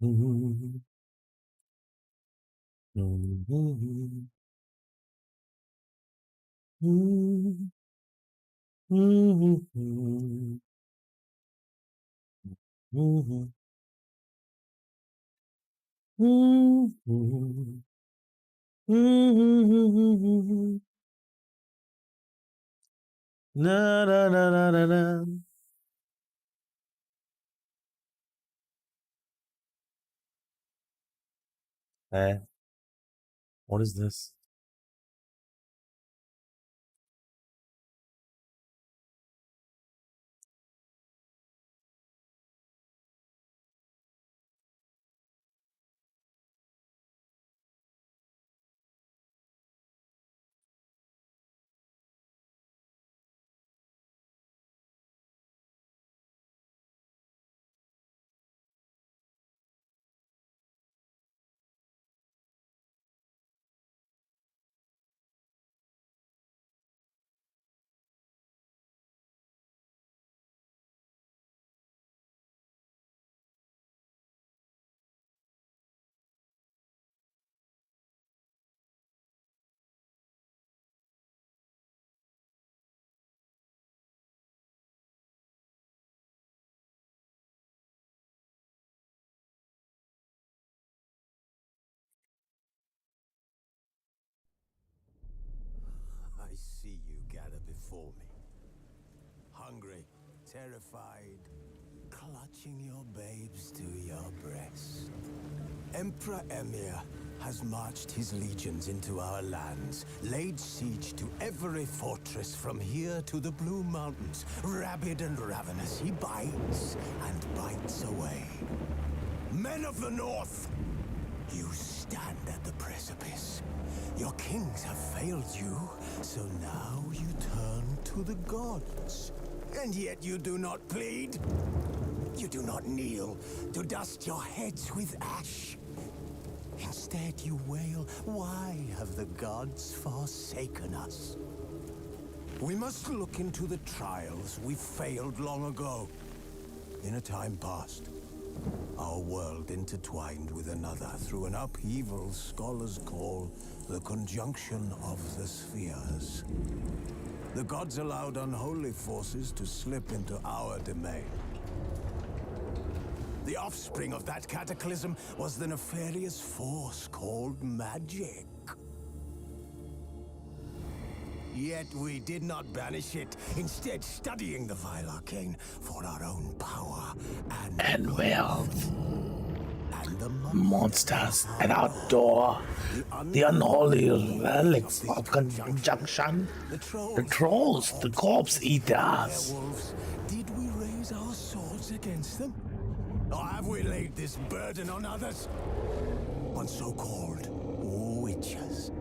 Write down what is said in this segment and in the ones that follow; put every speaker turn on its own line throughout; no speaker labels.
Mhm. Mhm. Mhm. Mhm. Mhm. Mhm. Mhm. Na na na na na na. What is this?
I see you gather before me. Hungry, terrified, clutching your babes to your breast. Emperor Emir has marched his legions into our lands, laid siege to every fortress from here to the Blue Mountains. Rabid and ravenous, he bites and bites away. Men of the North, you stand at the precipice. Your kings have failed you, so now you turn to the gods. And yet you do not plead. You do not kneel to dust your heads with ash. Instead you wail, why have the gods forsaken us? We must look into the trials we failed long ago. In a time past, our world intertwined with another through an upheaval scholars call the conjunction of the spheres. The gods allowed unholy forces to slip into our domain. The offspring of that cataclysm was the nefarious force called magic. Yet we did not banish it, instead studying the vile arcane for our own power
And wealth,
and the
monsters at our door, the unholy relics
this
of
conjunction.
conjunction,
The
the
trolls,
trolls, the
orcs,
corpse eaters.
werewolves. Did we raise our swords against them? Or have we laid this burden on others? On so-called witches.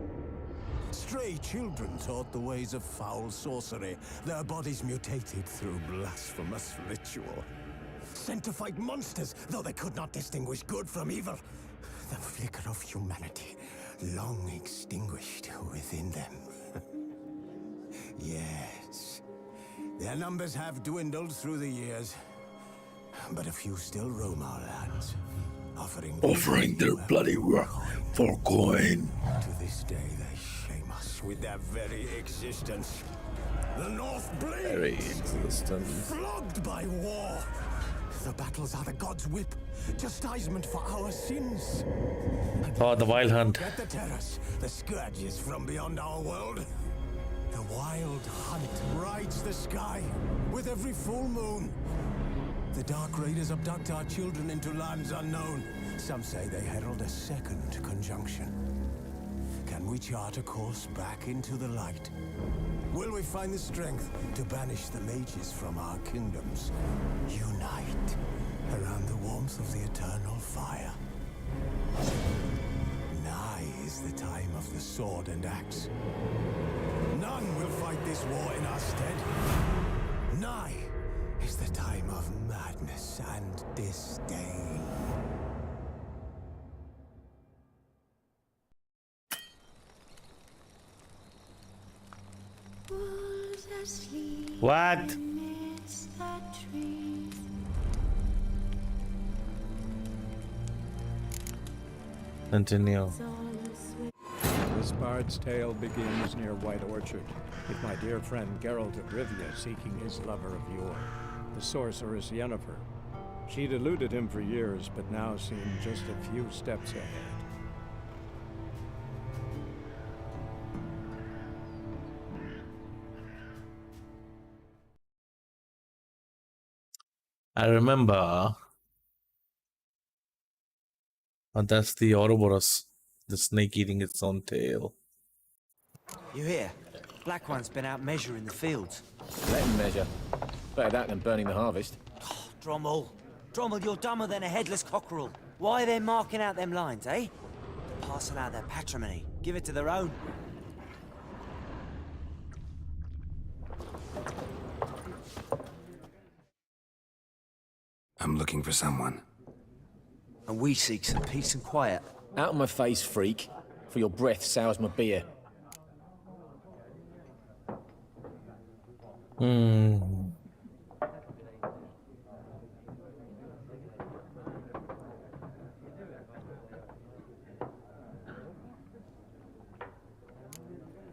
Stray children taught the ways of foul sorcery, their bodies mutated through blasphemous ritual. Sent to fight monsters, though they could not distinguish good from evil. The flicker of humanity, long extinguished within them. Yes, their numbers have dwindled through the years, but a few still roam our lands,
Offering their bloody work for coin.
To this day, they shame us with their very existence. The North bleeds,
Very existent.
flogged by war. The battles are the gods' whip, chastisement for our sins.
Oh, the Wild Hunt.
Get the terrors, the scourges from beyond our world. The wild hunt rides the sky with every full moon. The Dark Raiders abduct our children into lands unknown. Some say they herald a second conjunction. Can we chart a course back into the light? Will we find the strength to banish the mages from our kingdoms? Unite around the warmth of the eternal fire. Nigh is the time of the sword and axe. None will fight this war in our stead. Nigh is the time of madness and disdain.
What?
Continue.
This bard's tale begins near White Orchard, with my dear friend Geralt of Rivia seeking his lover of yore, the sorceress Yennefer. She'd eluded him for years, but now seemed just a few steps ahead.
I remember. That's the Ouroboros, the snake eating its own tail.
You hear? Black One's been out measuring the fields.
Let him measure. Better that than burning the harvest.
Drommel. Drommel, you're dumber than a headless cockerel. Why are they marking out them lines, eh? Passing out their patrimony. Give it to their own.
I'm looking for someone.
And we seek some peace and quiet.
Out of my face, freak. For your breath sours my beer.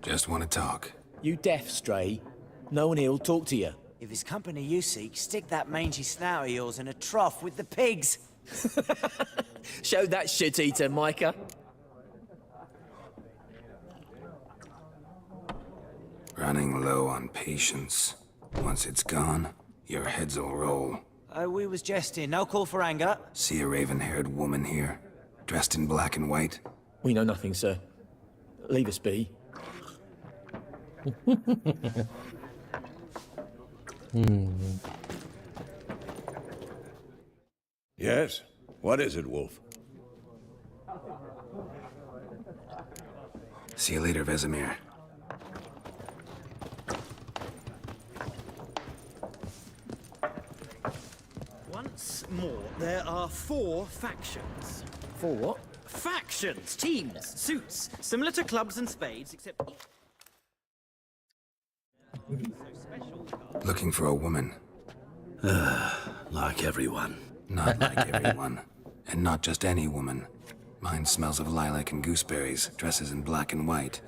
Just want to talk.
You deaf, Stray? No one here'll talk to you.
If it's company you seek, stick that mangy snout of yours in a trough with the pigs.
Show that shit-eater, Micah.
Running low on patience. Once it's gone, your heads'll roll.
We was jesting. No call for anger.
See a raven-haired woman here, dressed in black and white?
We know nothing, sir. Leave us be.
Yes? What is it, Wolf?
See you later, Vesemir.
Once more, there are 4 factions.
For what?
Factions, teams, suits, similar to clubs and spades, except
Looking for a woman.
Like everyone.
Not like everyone. And not just any woman. Mine smells of lilac and gooseberries, dresses in black and white.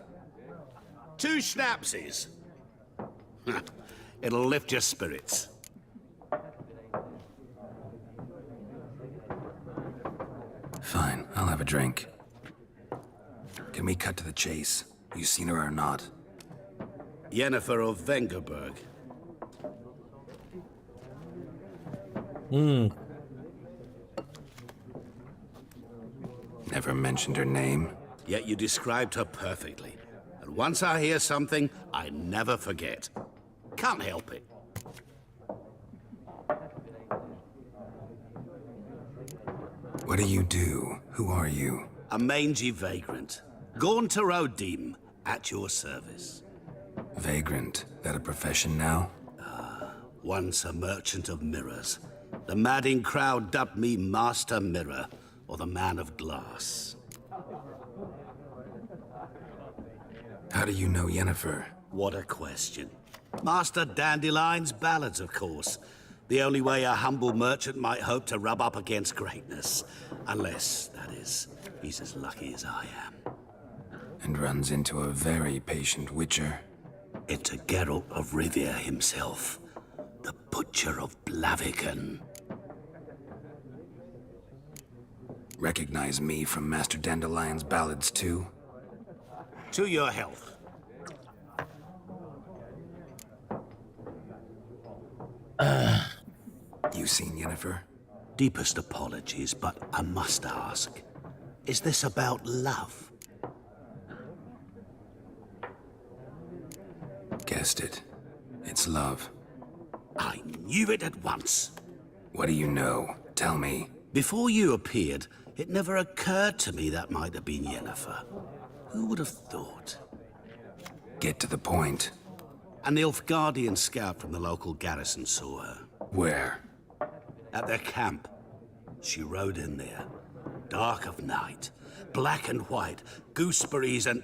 2 schnapsies. It'll lift your spirits.
Fine, I'll have a drink. Can we cut to the chase? You seen her or not?
Yennefer of Vengerberg.
Never mentioned her name.
Yet you described her perfectly. And once I hear something, I never forget. Can't help it.
What do you do? Who are you?
A mangy vagrant. Gaunter O'Dim, at your service.
Vagrant. That a profession now?
Once a merchant of mirrors. The madding crowd dubbed me Master Mirror, or the Man of Glass.
How do you know Yennefer?
What a question. Master Dandelion's ballads, of course. The only way a humble merchant might hope to rub up against greatness. Unless, that is, he's as lucky as I am.
And runs into a very patient witcher.
Into Geralt of Rivia himself. The Butcher of Blaviken.
Recognize me from Master Dandelion's ballads too?
To your health.
You seen Yennefer?
Deepest apologies, but I must ask. Is this about love?
Guessed it. It's love.
I knew it at once.
What do you know? Tell me.
Before you appeared, it never occurred to me that might have been Yennefer. Who would have thought?
Get to the point.
An Nilfgaardian scout from the local garrison saw her.
Where?
At their camp. She rode in there. Dark of night. Black and white. Gooseberries and...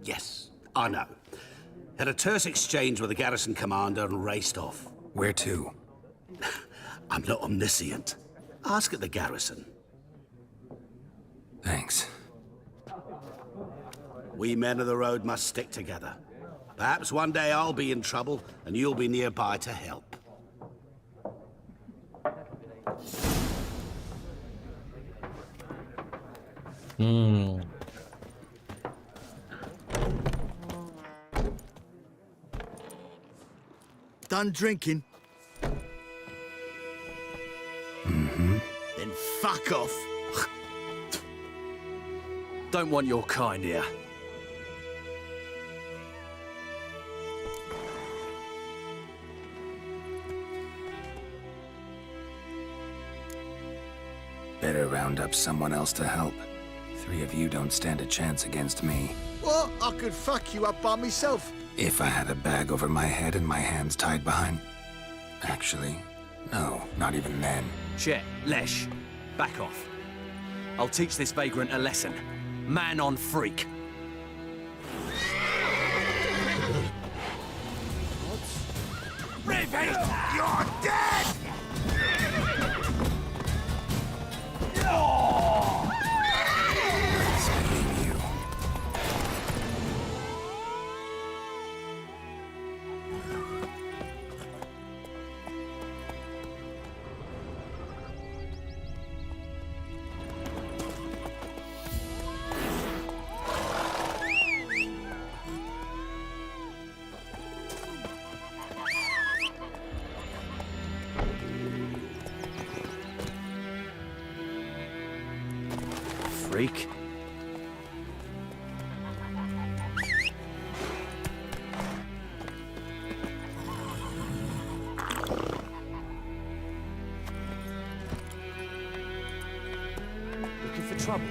Yes, I know. Had a terse exchange with the garrison commander and raced off.
Where to?
I'm not omniscient. Ask at the garrison.
Thanks.
We men of the road must stick together. Perhaps one day I'll be in trouble and you'll be nearby to help.
Done drinking?
Mm-hmm.
Then fuck off.
Don't want your kind here. Better round up someone else to help. 3 of you don't stand a chance against me.
What? I could fuck you up by myself.
If I had a bag over my head and my hands tied behind... Actually, no, not even then.
Chet, Lesh, back off. I'll teach this vagrant a lesson. Man on freak.
You're dead!
Spitting you.
Freak. Looking for trouble?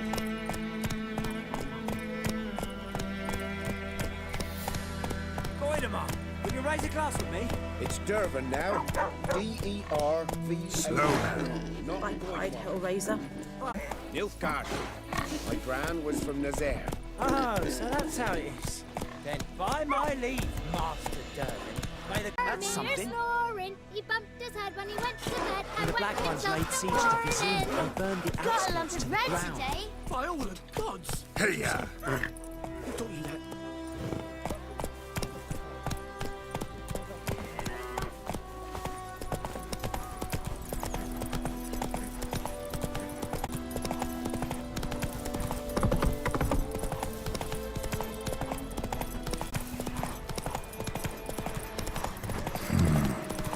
Goidemar, will you raise a glass with me?
It's Dervin now. D-E-R-V.
Slow.
I'd Hellraiser.
Nilfgaard. My gran was from Nazaire.
Oh, so that's how it is. Then by my leave, Master Dervin. May the... That's something.
Snoring. He bumped his head when he went to bed.
When the Black Ones laid siege to his inn and burned the
Got a lump
outskirts to
of
the
red
ground.
today.
By all the gods!
Hey,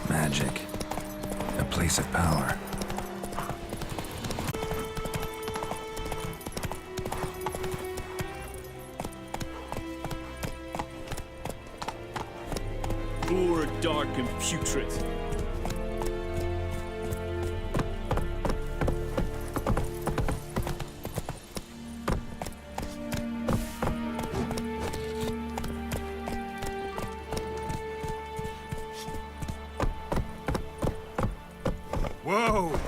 Magic. A place of power.
Poor, dark, and putrid.
Whoa!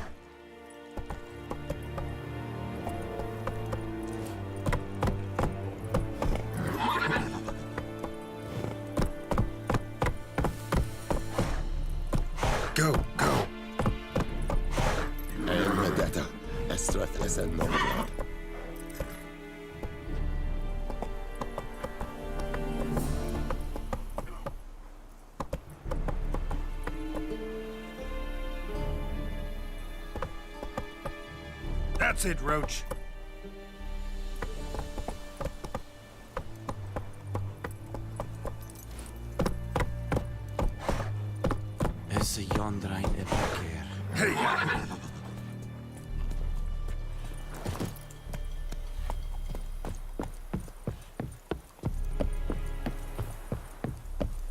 Go, go.
That's it, Roach.
Is a yonder ain't a here.
Hey,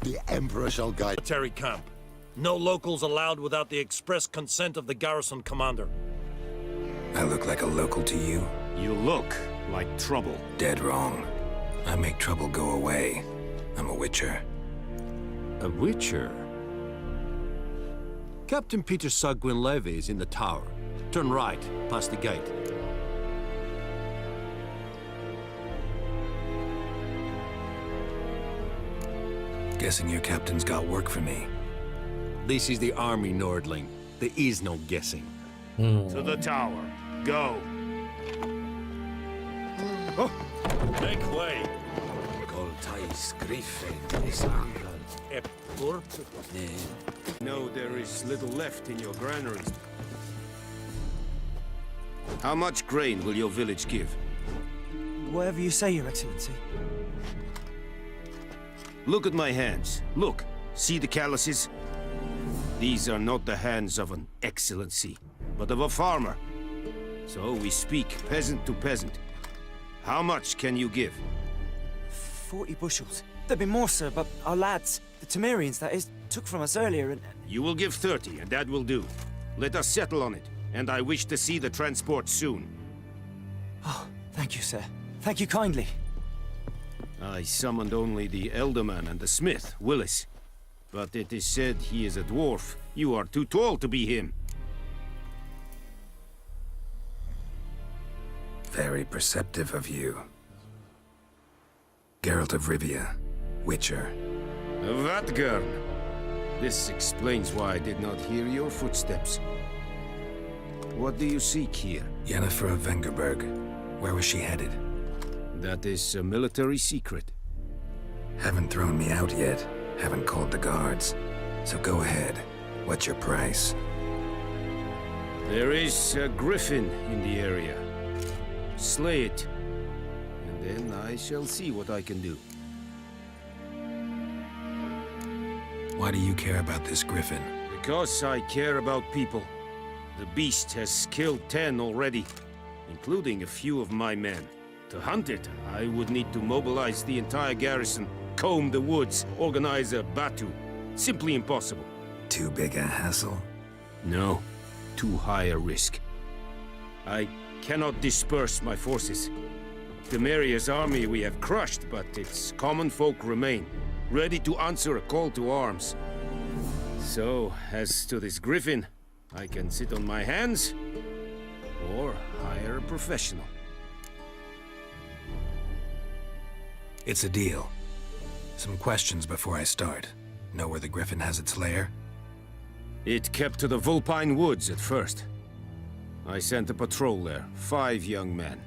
The Emperor shall guide.
Military camp. No locals allowed without the express consent of the garrison commander.
I look like a local to you?
You look like trouble.
Dead wrong. I make trouble go away. I'm a witcher.
A witcher? Captain Peter Sagwin Levy is in the tower. Turn right, past the gate.
Guessing your captain's got work for me.
This is the army, Nordling. There is no guessing.
To the tower. Go.
Oh!
Make way.
Goltais Griffin is
No, there is little left in your granaries. How much grain will your village give?
Whatever you say, Your Excellency.
Look at my hands. Look. See the calluses? These are not the hands of an excellency, but of a farmer. So we speak peasant to peasant. How much can you give?
40 bushels. There'd be more, sir, but our lads, the Temerians, that is, took from us earlier and...
You will give 30, and that will do. Let us settle on it, and I wish to see the transport soon.
Oh, thank you, sir. Thank you kindly.
I summoned only the Elderman and the smith, Willis. But it is said he is a dwarf. You are too tall to be him.
Very perceptive of you. Geralt of Rivia, Witcher.
Vatgern! This explains why I did not hear your footsteps. What do you seek here?
Yennefer of Vengerberg. Where was she headed?
That is a military secret.
Haven't thrown me out yet. Haven't called the guards. So go ahead. What's your price?
There is a griffin in the area. Slay it. And then I shall see what I can do.
Why do you care about this griffin?
Because I care about people. The beast has killed 10 already, including a few of my men. To hunt it, I would need to mobilize the entire garrison, comb the woods, organize a batu. Simply impossible.
Too big a hassle?
No, too high a risk. I cannot disperse my forces. Temeria's army we have crushed, but its common folk remain, ready to answer a call to arms. So, as to this griffin, I can sit on my hands, or hire a professional.
It's a deal. Some questions before I start. Know where the griffin has its lair?
It kept to the Vulpine Woods at first. I sent a patrol there, 5 young men.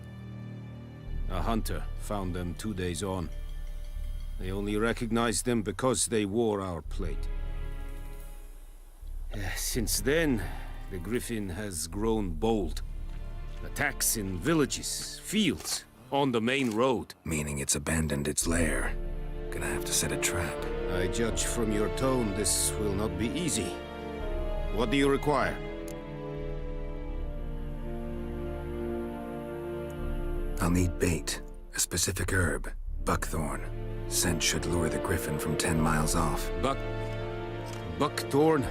A hunter found them 2 days on. They only recognized them because they wore our plate. Since then, the griffin has grown bold. Attacks in villages, fields, on the main road.
Meaning it's abandoned its lair. Gonna have to set a trap.
I judge from your tone this will not be easy. What do you require?
I'll need bait, a specific herb, buckthorn. Scent should lure the griffin from 10 miles off.
Buckthorn?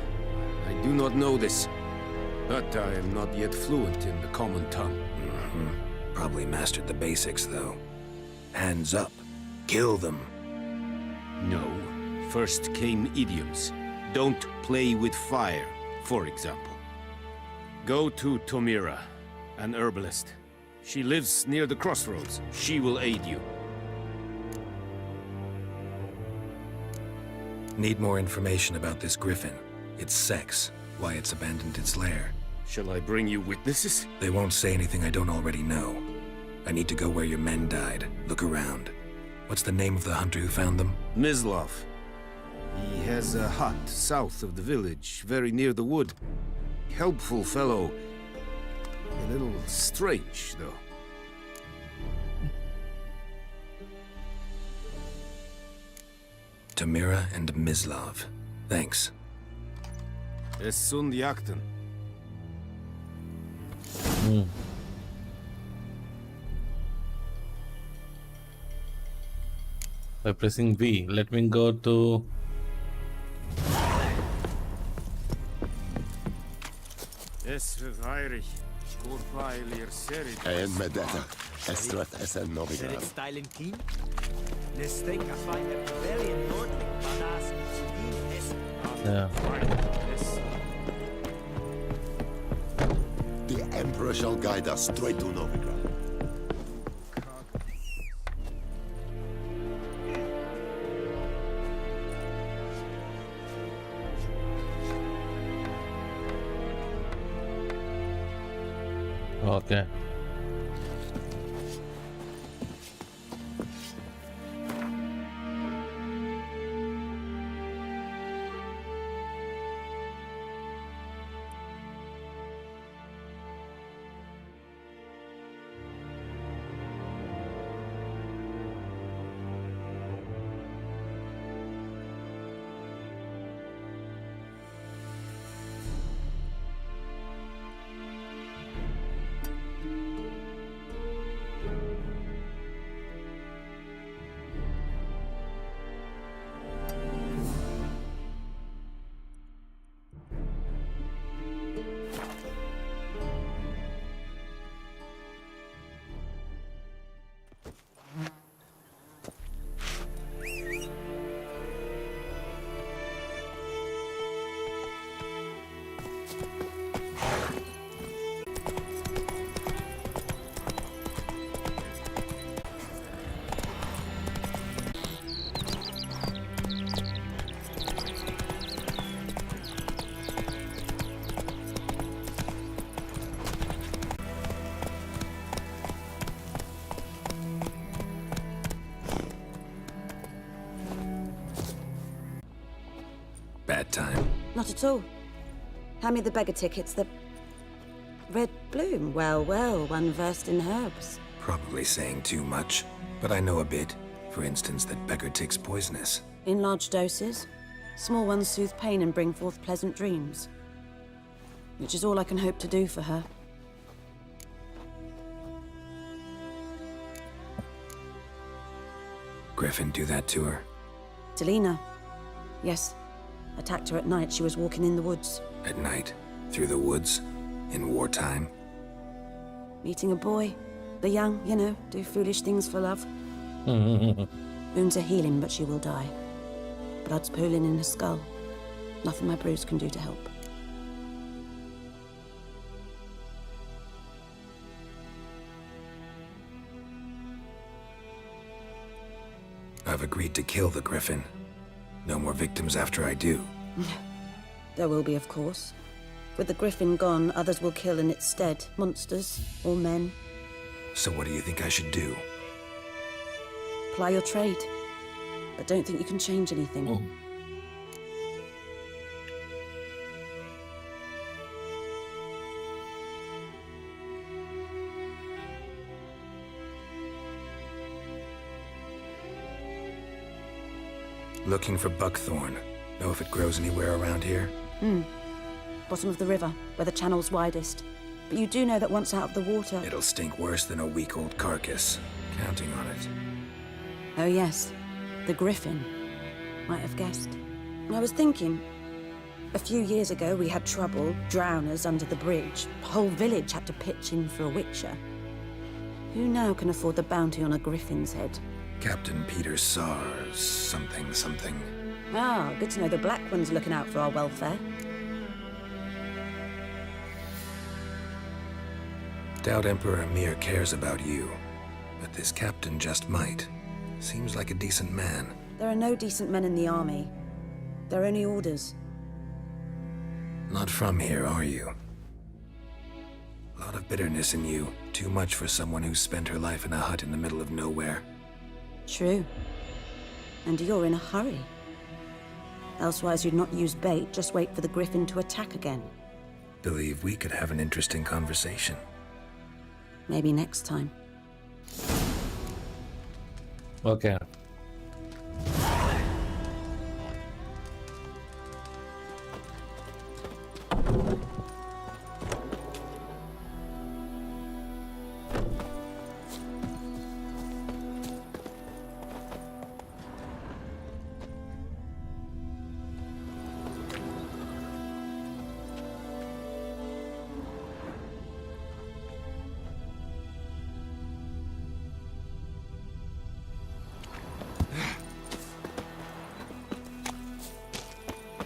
I do not know this, but I am not yet fluent in the common tongue.
Probably mastered the basics, though. Hands up. Kill them.
No. First came idioms. Don't play with fire, for example. Go to Tomira, an herbalist. She lives near the crossroads. She will aid you.
Need more information about this griffin. Its sex, why it's abandoned its lair.
Shall I bring you witnesses?
They won't say anything I don't already know. I need to go where your men died. Look around. What's the name of the hunter who found them?
Mislav. He has a hut south of the village, very near the wood. Helpful fellow. A little strange, though.
Tomira and Mislav. Thanks.
Es sunt jakten.
By pressing V, let me go to...
En Medetta, Estrat Essen Novigrad.
Style and keen? Let's think I find a rebellion Nordling, badass,
Yeah.
The Emperor shall guide us straight to Novigrad.
Okay.
Bad time.
Not at all. Hand me the beggar tickets, the... Red bloom. Well, well, one versed in herbs.
Probably saying too much, but I know a bit. For instance, that beggar tick's poisonous.
In large doses. Small ones soothe pain and bring forth pleasant dreams. Which is all I can hope to do for her.
Griffin do that to her?
Delina. Yes. Attacked her at night. She was walking in the woods.
At night? Through the woods? In wartime?
Meeting a boy. The young, you know, do foolish things for love. Wounds are healing, but she will die. Blood's pooling in her skull. Nothing my bruise can do to help.
I've agreed to kill the Griffin. No more victims after I do.
There will be, of course. With the Griffin gone, others will kill in its stead. Monsters, or men.
So what do you think I should do?
Ply your trade. But don't think you can change anything.
Oh.
Looking for buckthorn. Know if it grows anywhere around here?
Bottom of the river, where the channel's widest. But you do know that once out of the water...
It'll stink worse than a week-old carcass. Counting on it.
Oh yes, the Griffin. Might have guessed. I was thinking... A few years ago we had trouble, drowners under the bridge. The whole village had to pitch in for a witcher. Who now can afford the bounty on a Griffin's head?
Captain Peter Sars, something.
Ah, good to know the Black One's looking out for our welfare.
Doubt Emperor Emir cares about you, but this captain just might. Seems like a decent man.
There are no decent men in the army. They're only orders.
Not from here, are you? A lot of bitterness in you. Too much for someone who's spent her life in a hut in the middle of nowhere.
True. And you're in a hurry. Elsewise you'd not use bait, just wait for the Griffin to attack again.
Believe we could have an interesting conversation.
Maybe next time.
Okay.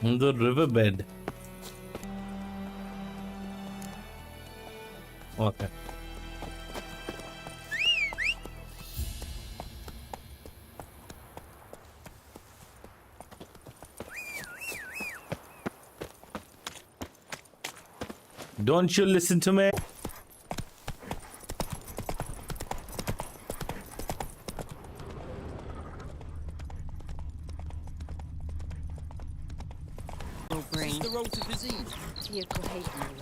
The riverbed. Okay. Don't you listen to me?
What's the road to Vizine?
Near Cohaven,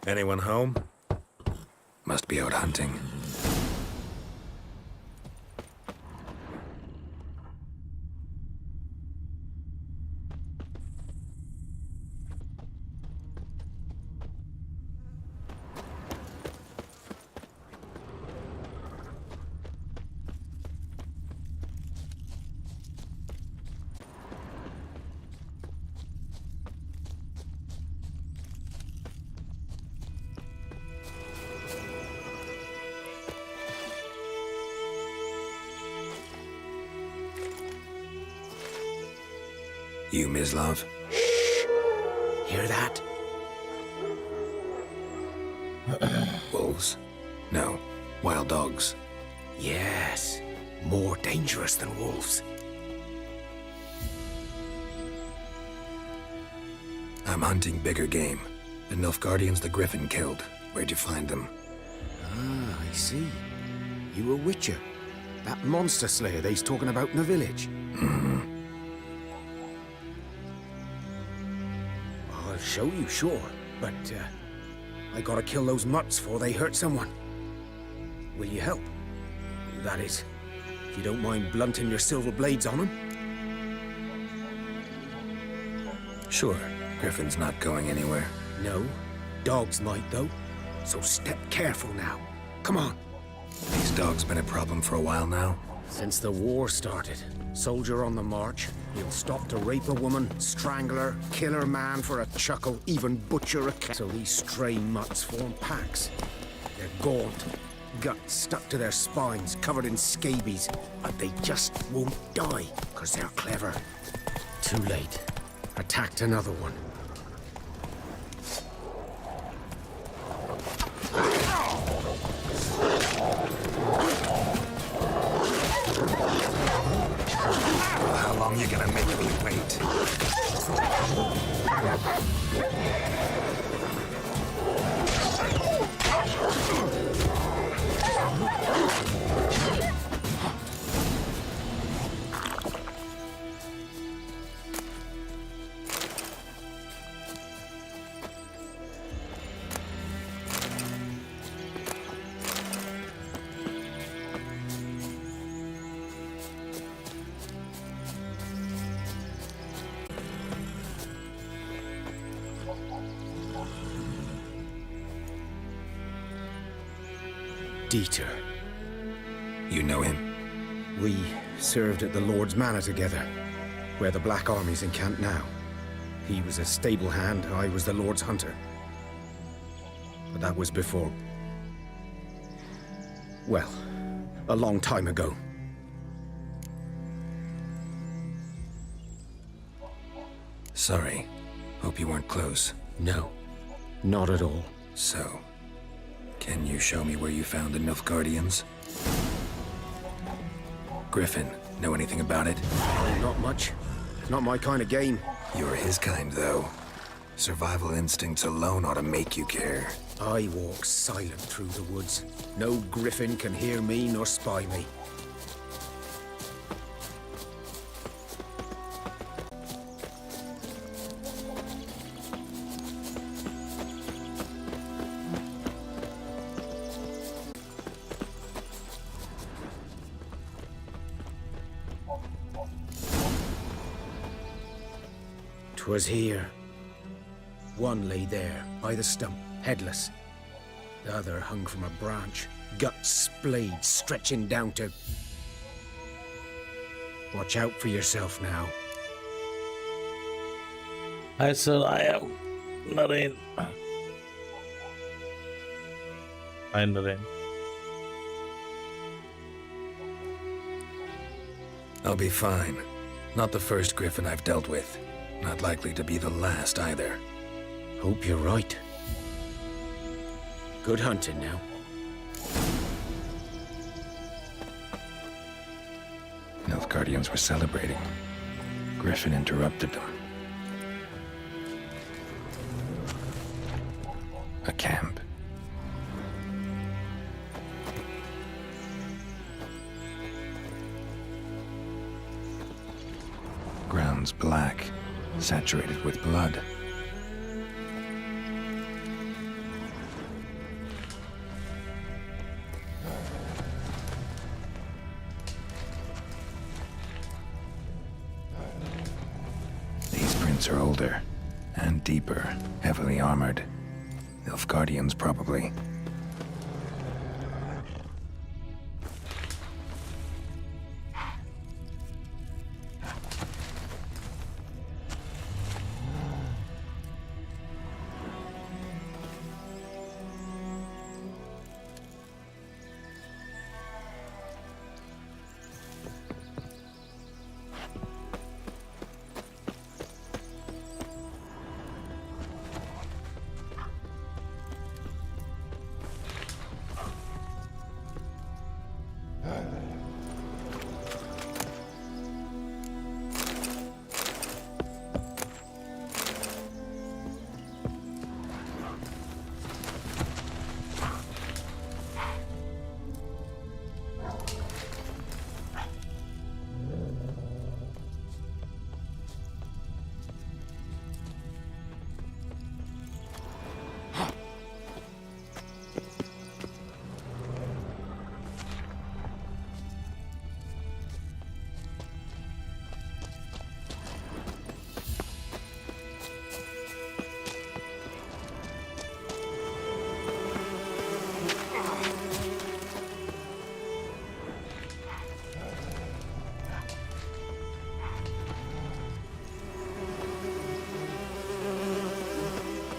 Anyone home? Must be out hunting. You, Mislav? Hear that? Wolves? No, wild dogs.
Yes, more dangerous than wolves.
I'm hunting bigger game. The Nilfgaardians the Griffin killed. Where'd you find them?
Ah, I see. You a witcher. That monster slayer they's talking about in the village. I'll show you, sure. But, I gotta kill those mutts before they hurt someone. Will you help? That is, if you don't mind blunting your silver blades on them.
Sure. Griffin's not going anywhere.
No. Dogs might, though. So step careful now. Come on.
These dogs been a problem for a while now?
Since the war started. Soldier on the march. He'll stop to rape a woman, strangle her, kill her man for a chuckle, even butcher a cat. So these stray mutts form packs. They're gaunt, guts stuck to their spines, covered in scabies. But they just won't die, because they're clever. Too late. Attacked another one.
How long you gonna make me wait?
Dieter.
You know him?
We served at the Lord's Manor together, where the Black Army's encamped now. He was a stable hand, I was the Lord's hunter. But that was before... well, a long time ago.
Sorry. Hope you weren't close.
No, not at all.
So, can you show me where you found the Nilfgaardians? Griffin, know anything about it?
Not much. Not my kind of game.
You're his kind, though. Survival instincts alone ought to make you care.
I walk silent through the woods. No griffin can hear me nor spy me. Was here. One lay there, by the stump, headless. The other hung from a branch, guts splayed, stretching down to... Watch out for yourself now.
Hi sir, I am Naren. Hi Naren.
I'll be fine. Not the first griffin I've dealt with. Not likely to be the last, either.
Hope you're right. Good hunting now.
Nilfgaardians were celebrating. Griffin interrupted them. A camp. Ground's black. Saturated with blood. These prints are older and deeper, heavily armored. Nilfgaardians, probably.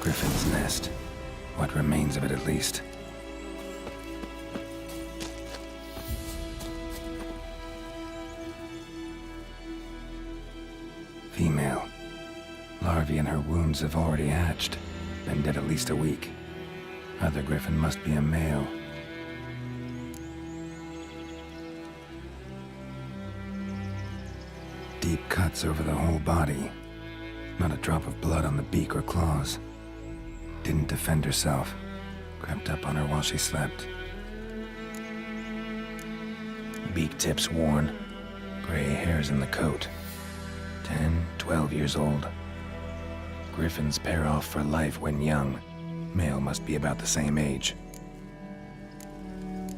Griffin's nest. What remains of it, at least. Female. Larvae in her wounds have already hatched. Been dead at least a week. Other griffin must be a male. Deep cuts over the whole body. Not a drop of blood on the beak or claws. Didn't defend herself. Crept up on her while she slept. Beak tips worn. Gray hairs in the coat. 10, 12 years old. Griffins pair off for life when young. Male must be about the same age.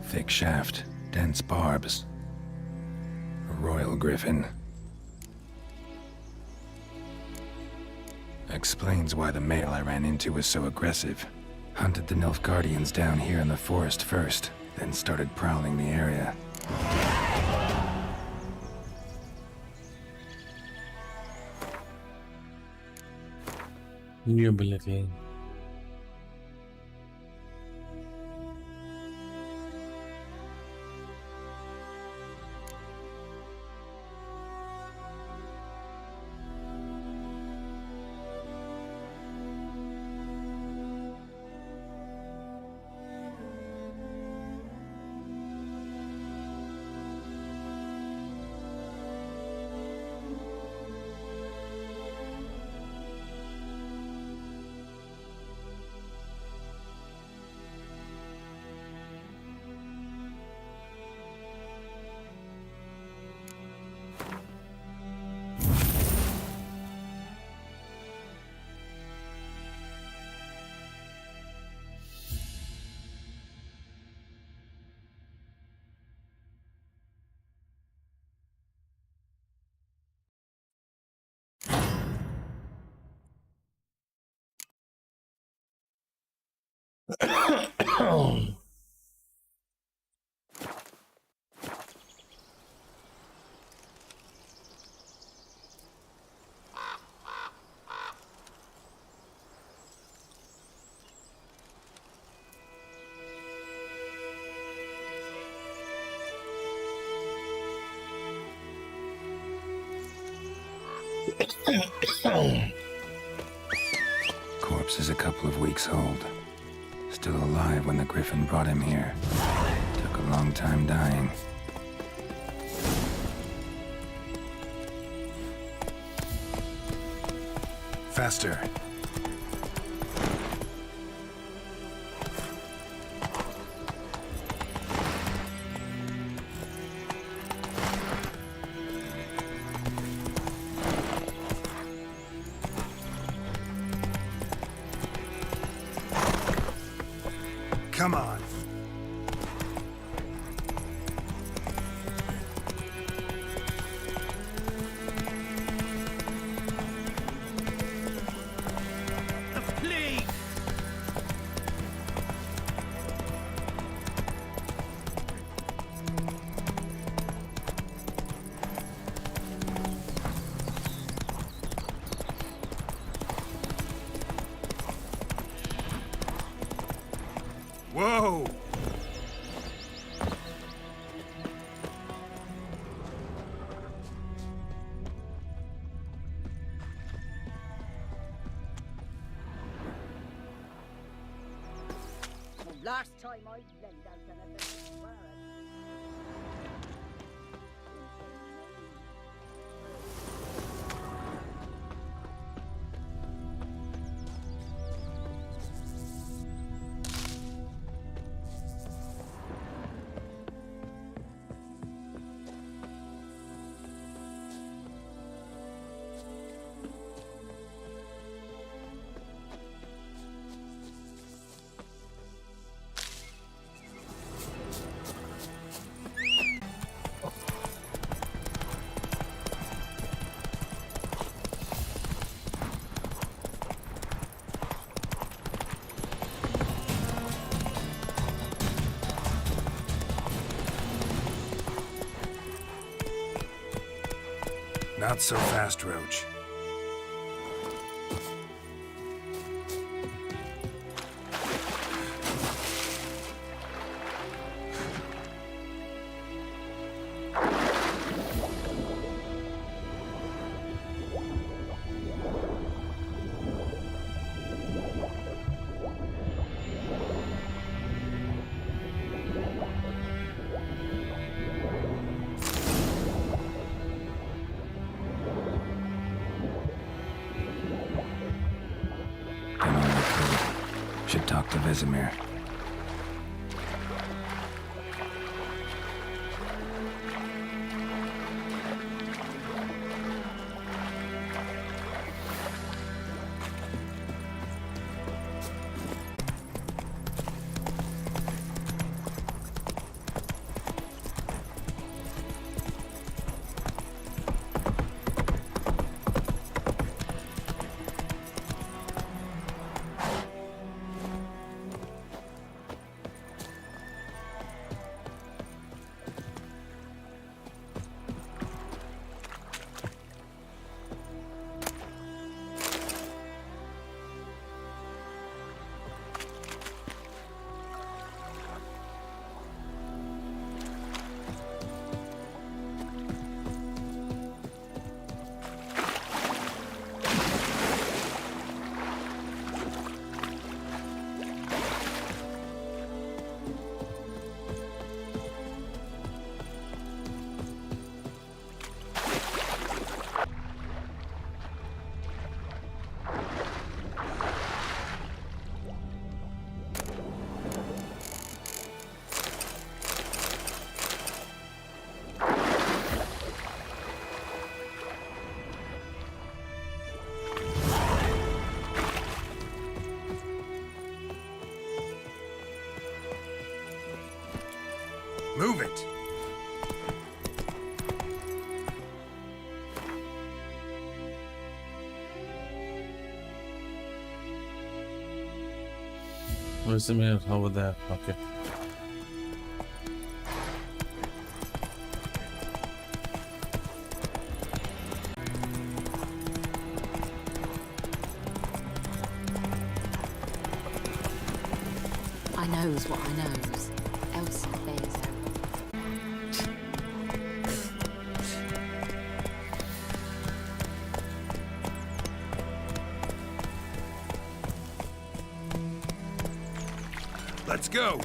Thick shaft, dense barbs. A royal griffin. Explains why the male I ran into was so aggressive. Hunted the Nilfgaardians down here in the forest first, then started prowling the area.
New ability.
Corpse is a couple of weeks old. Still alive when the griffin brought him here. Took a long time dying. Faster. Come on.
The plague!
Whoa!
Last time I lent out anything,
Not so fast, Roach. to Vesemir.
Move it!
Vesemir over there. Okay.
I knows what I knows. Else bears out.
Let's go!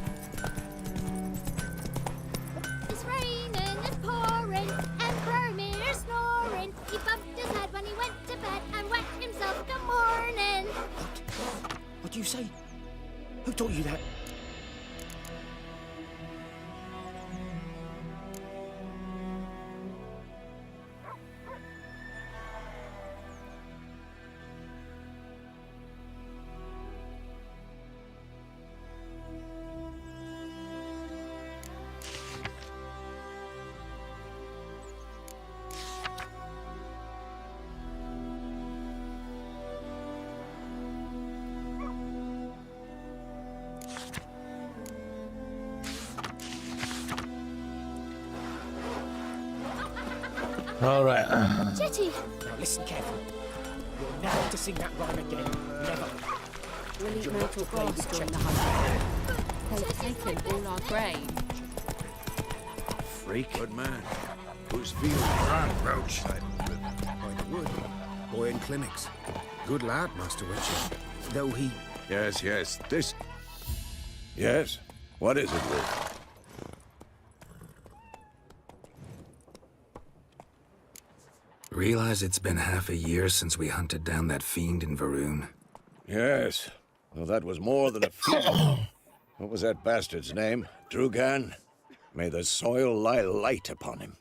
It's raining and pouring, and Vermeer's snoring. He bumped his head when he went to bed and wet himself good morning.
What do you say? Who taught you that?
All right.
Jetty!
Now listen carefully. You're never to sing that rhyme again. Never.
We'll eat mortal grass during the hunt. They'll have taken all our grain.
Freak. Good man. Whose field Grant Roach? By the wood. Boy in clinics. Good lad, Master Witcher. Though he...
Yes, this... Yes? What is it, Wolf?
Realize it's been half a year since we hunted down that fiend in Varun?
Yes. Well, that was more than a fiend. What was that bastard's name? Drugan? May the soil lie light upon him.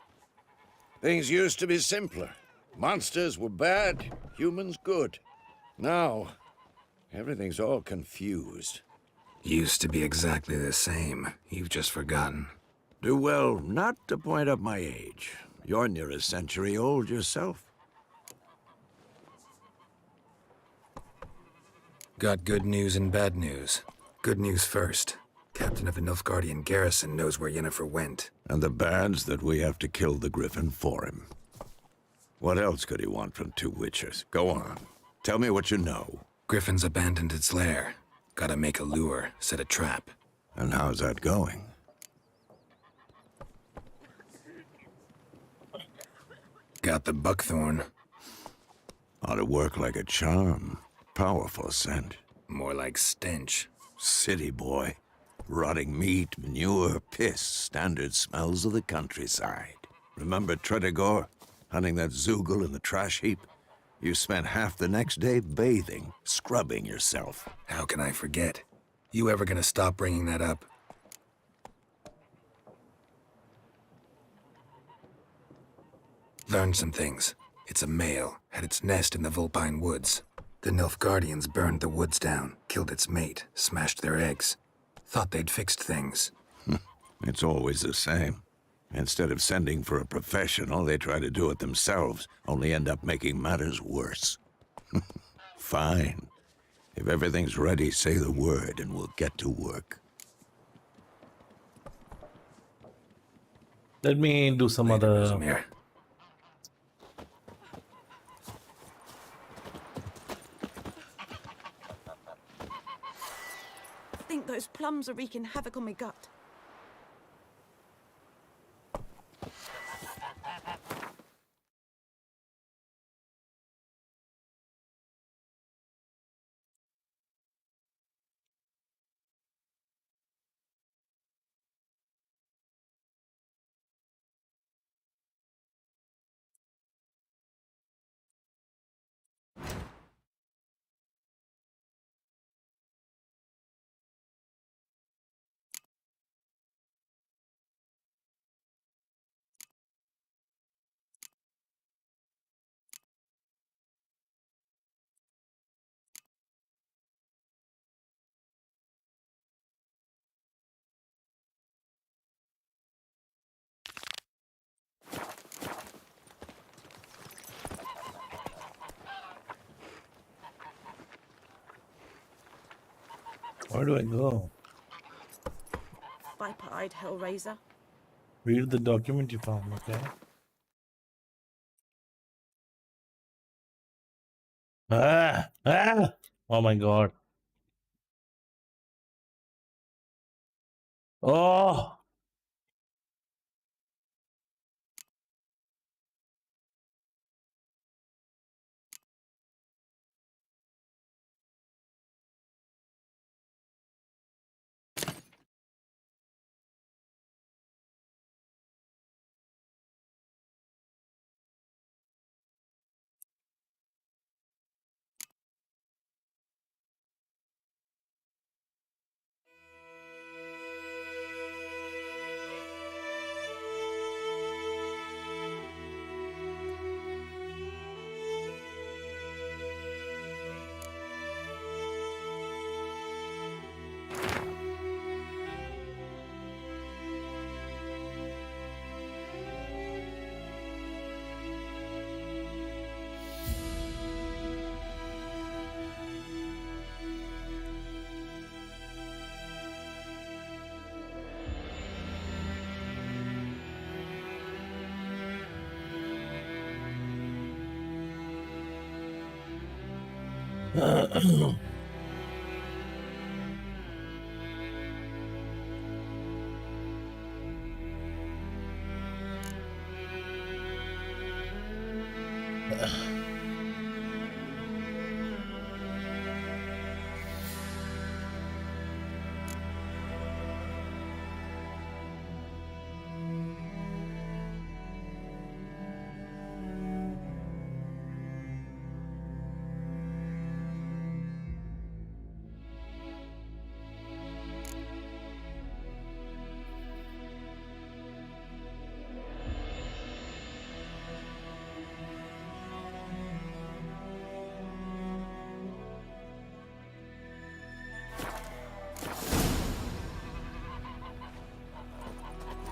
Things used to be simpler. Monsters were bad, humans good. Now, everything's all confused.
Used to be exactly the same. You've just forgotten.
Do well not to point up my age. You're near a century old yourself.
Got good news and bad news. Good news first. Captain of the Nilfgaardian garrison knows where Yennefer went.
And the bad's that we have to kill the Griffin for him. What else could he want from two witchers? Go on. Tell me what you know.
Griffin's abandoned its lair. Gotta make a lure, set a trap.
And how's that going?
Got the buckthorn.
Ought to work like a charm. Powerful scent.
More like stench.
City boy. Rotting meat, manure, piss. Standard smells of the countryside. Remember Tretogor? Hunting that Zoogle in the trash heap? You spent half the next day bathing, scrubbing yourself.
How can I forget? You ever gonna stop bringing that up? Learned some things. It's a male, had its nest in the Vulpine Woods. The Nilfgaardians burned the woods down, killed its mate, smashed their eggs. Thought they'd fixed things.
It's always the same. Instead of sending for a professional, they try to do it themselves, only end up making matters worse. Fine. If everything's ready, say the word and we'll get to work.
Let me do some other.
Casimir.
I think those plums are wreaking havoc on my gut.
Where do I go?
Viper-eyed Hellraiser.
Read the document you found, okay? Ah! Ah! Oh my god. Oh!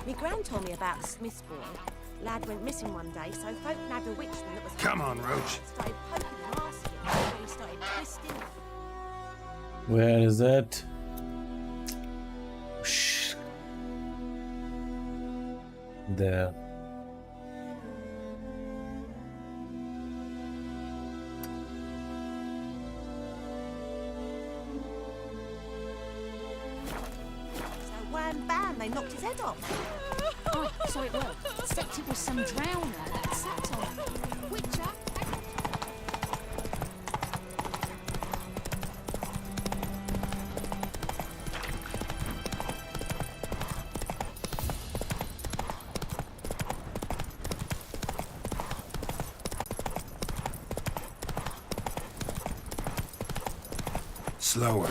My gran told me about Smith's boy. Lad went missing one day, so folk nabbed a witchman that was...
Come on, Roach.
Started poking and asking, and he started twisting.
Where is it? Shh. There.
So wham bam, they knocked his head off.
Oh, so it worked. Except it was some drowner that sat on it. Witcher,
Slower.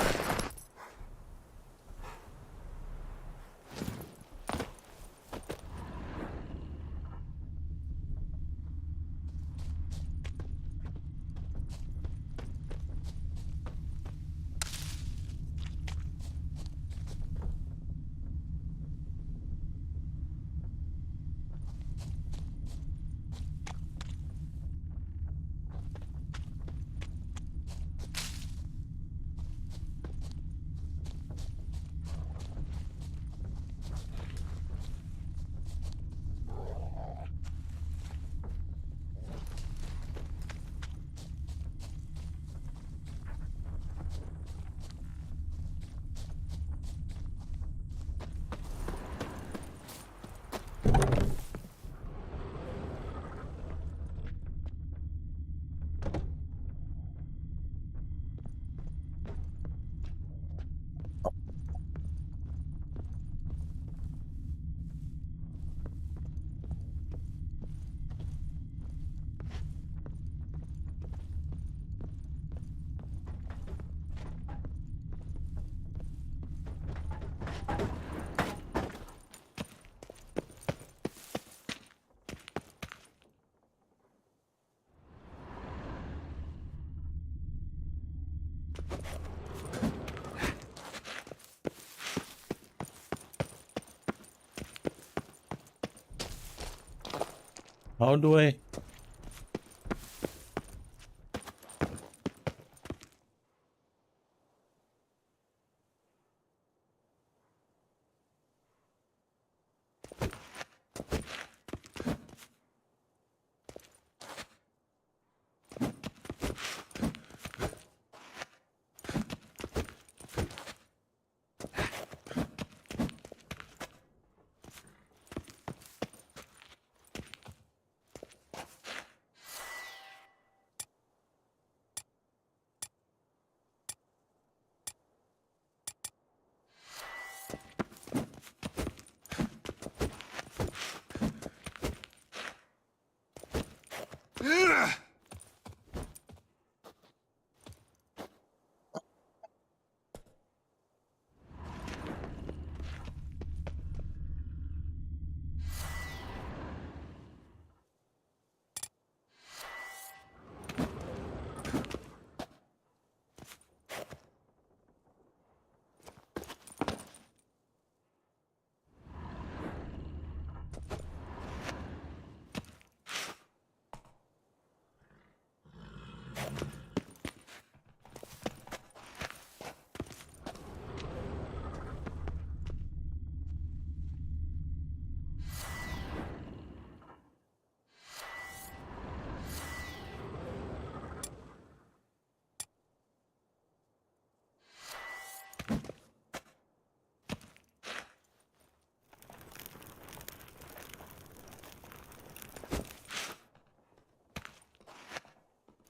How do I?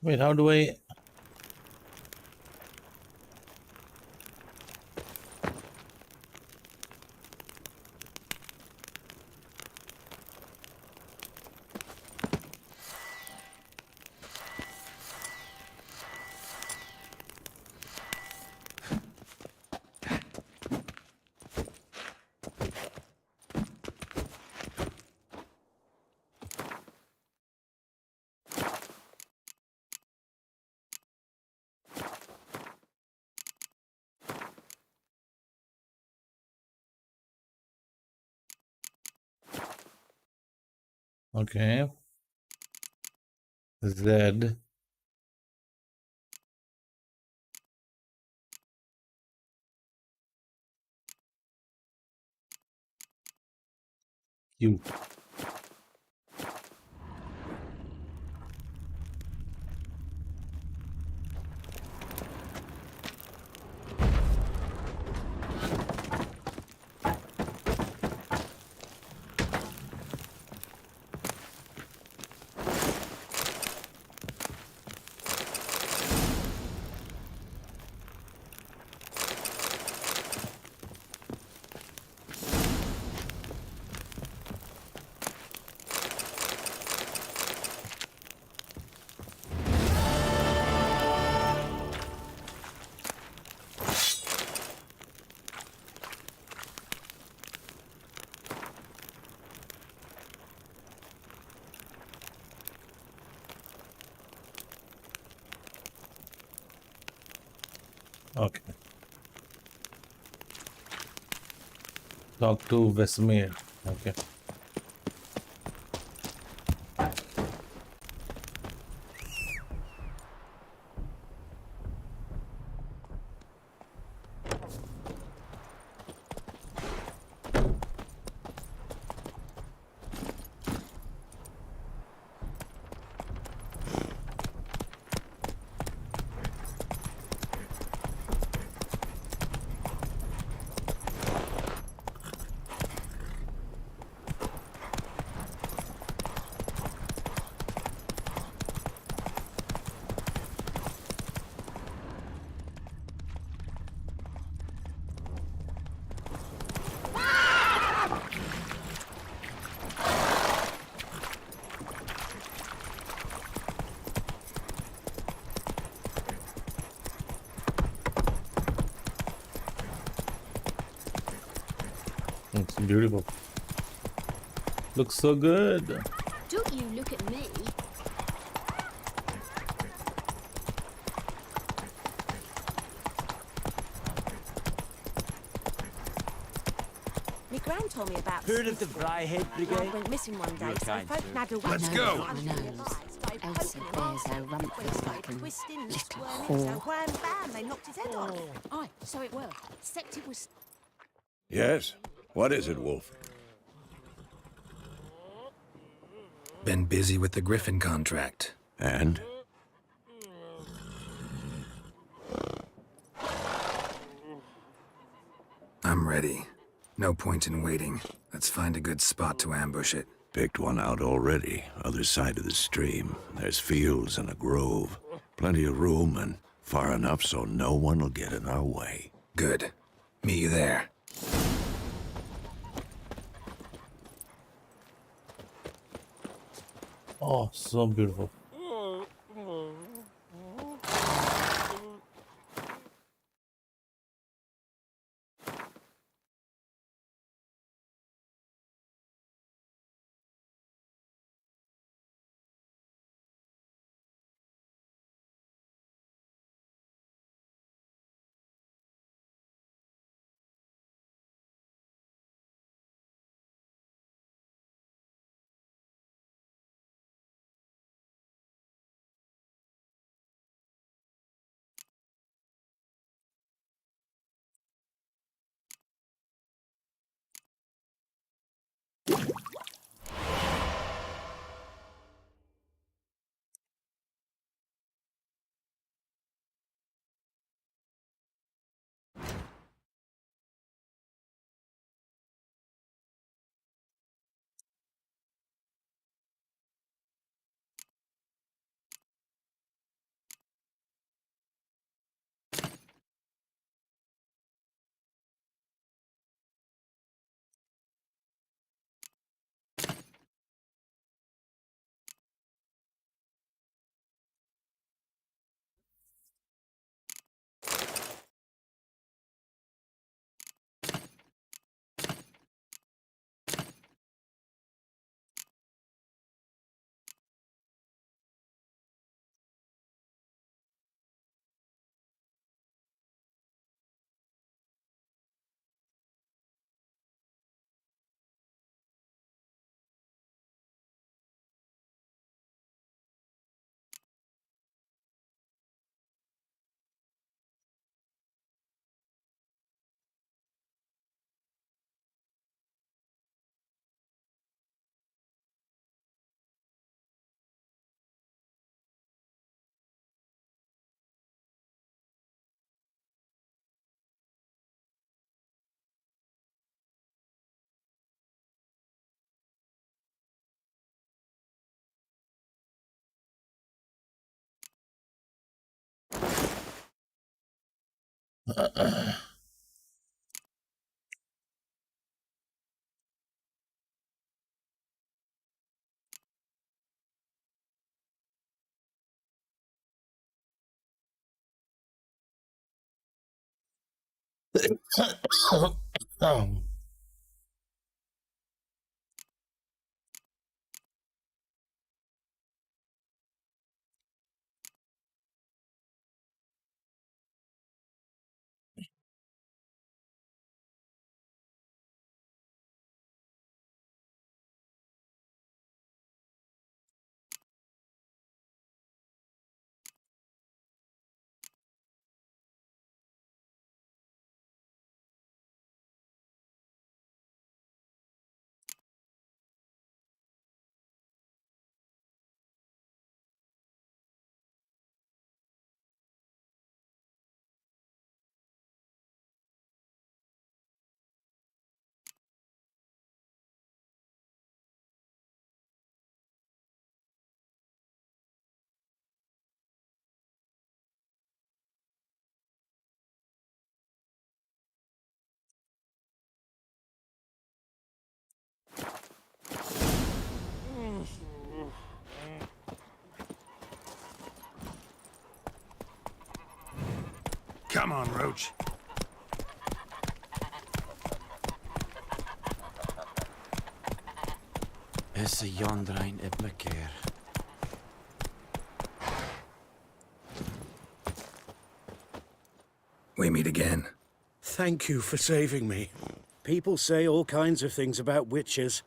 Wait, how do I? Okay. Z. Q. Okay. Talk to Vesemir. Okay. It's beautiful. Looks so good.
Don't you look at me.
Gran told me about.
Heard of the Briarhead Brigade?
Lad went missing one day,
You're
so
kind,
folk
sir.
had a
Let's
whack.
go.
I know. Elsa bears her rumpus like a little
So
whore.
wham bam, they knocked his head off.
Aye, so it were. Except it was...
Yes? What is it, Wolf?
Been busy with the Griffin contract.
And?
I'm ready. No point in waiting. Let's find a good spot to ambush it.
Picked one out already. Other side of the stream. There's fields and a grove. Plenty of room and far enough so no one will get in our way.
Good. Meet you there.
Oh, so beautiful.
Come on, Roach.
Is a Yondrain Ibmaker.
We meet again.
Thank you for saving me.
People say all kinds of things about witches,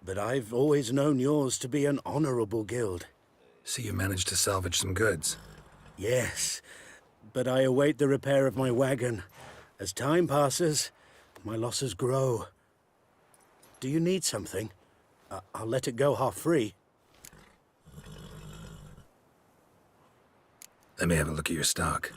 but I've always known yours to be an honorable guild.
So you managed to salvage some goods?
Yes, but I await the repair of my wagon. As time passes, my losses grow. Do you need something? I'll let it go half-free.
Let me have a look at your stock.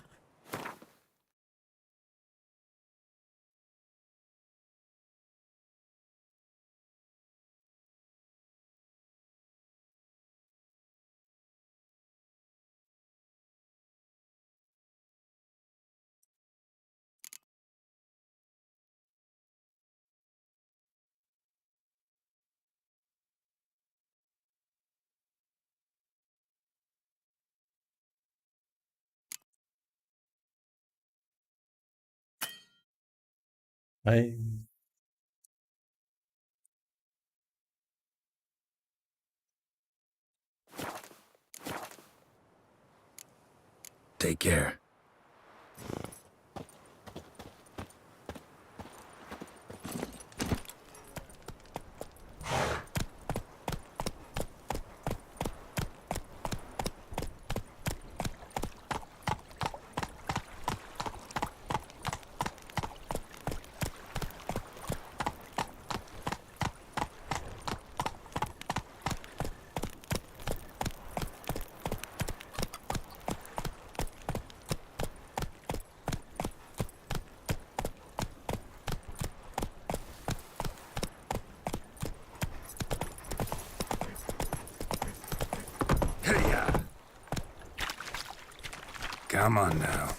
I
Take care. Come on now.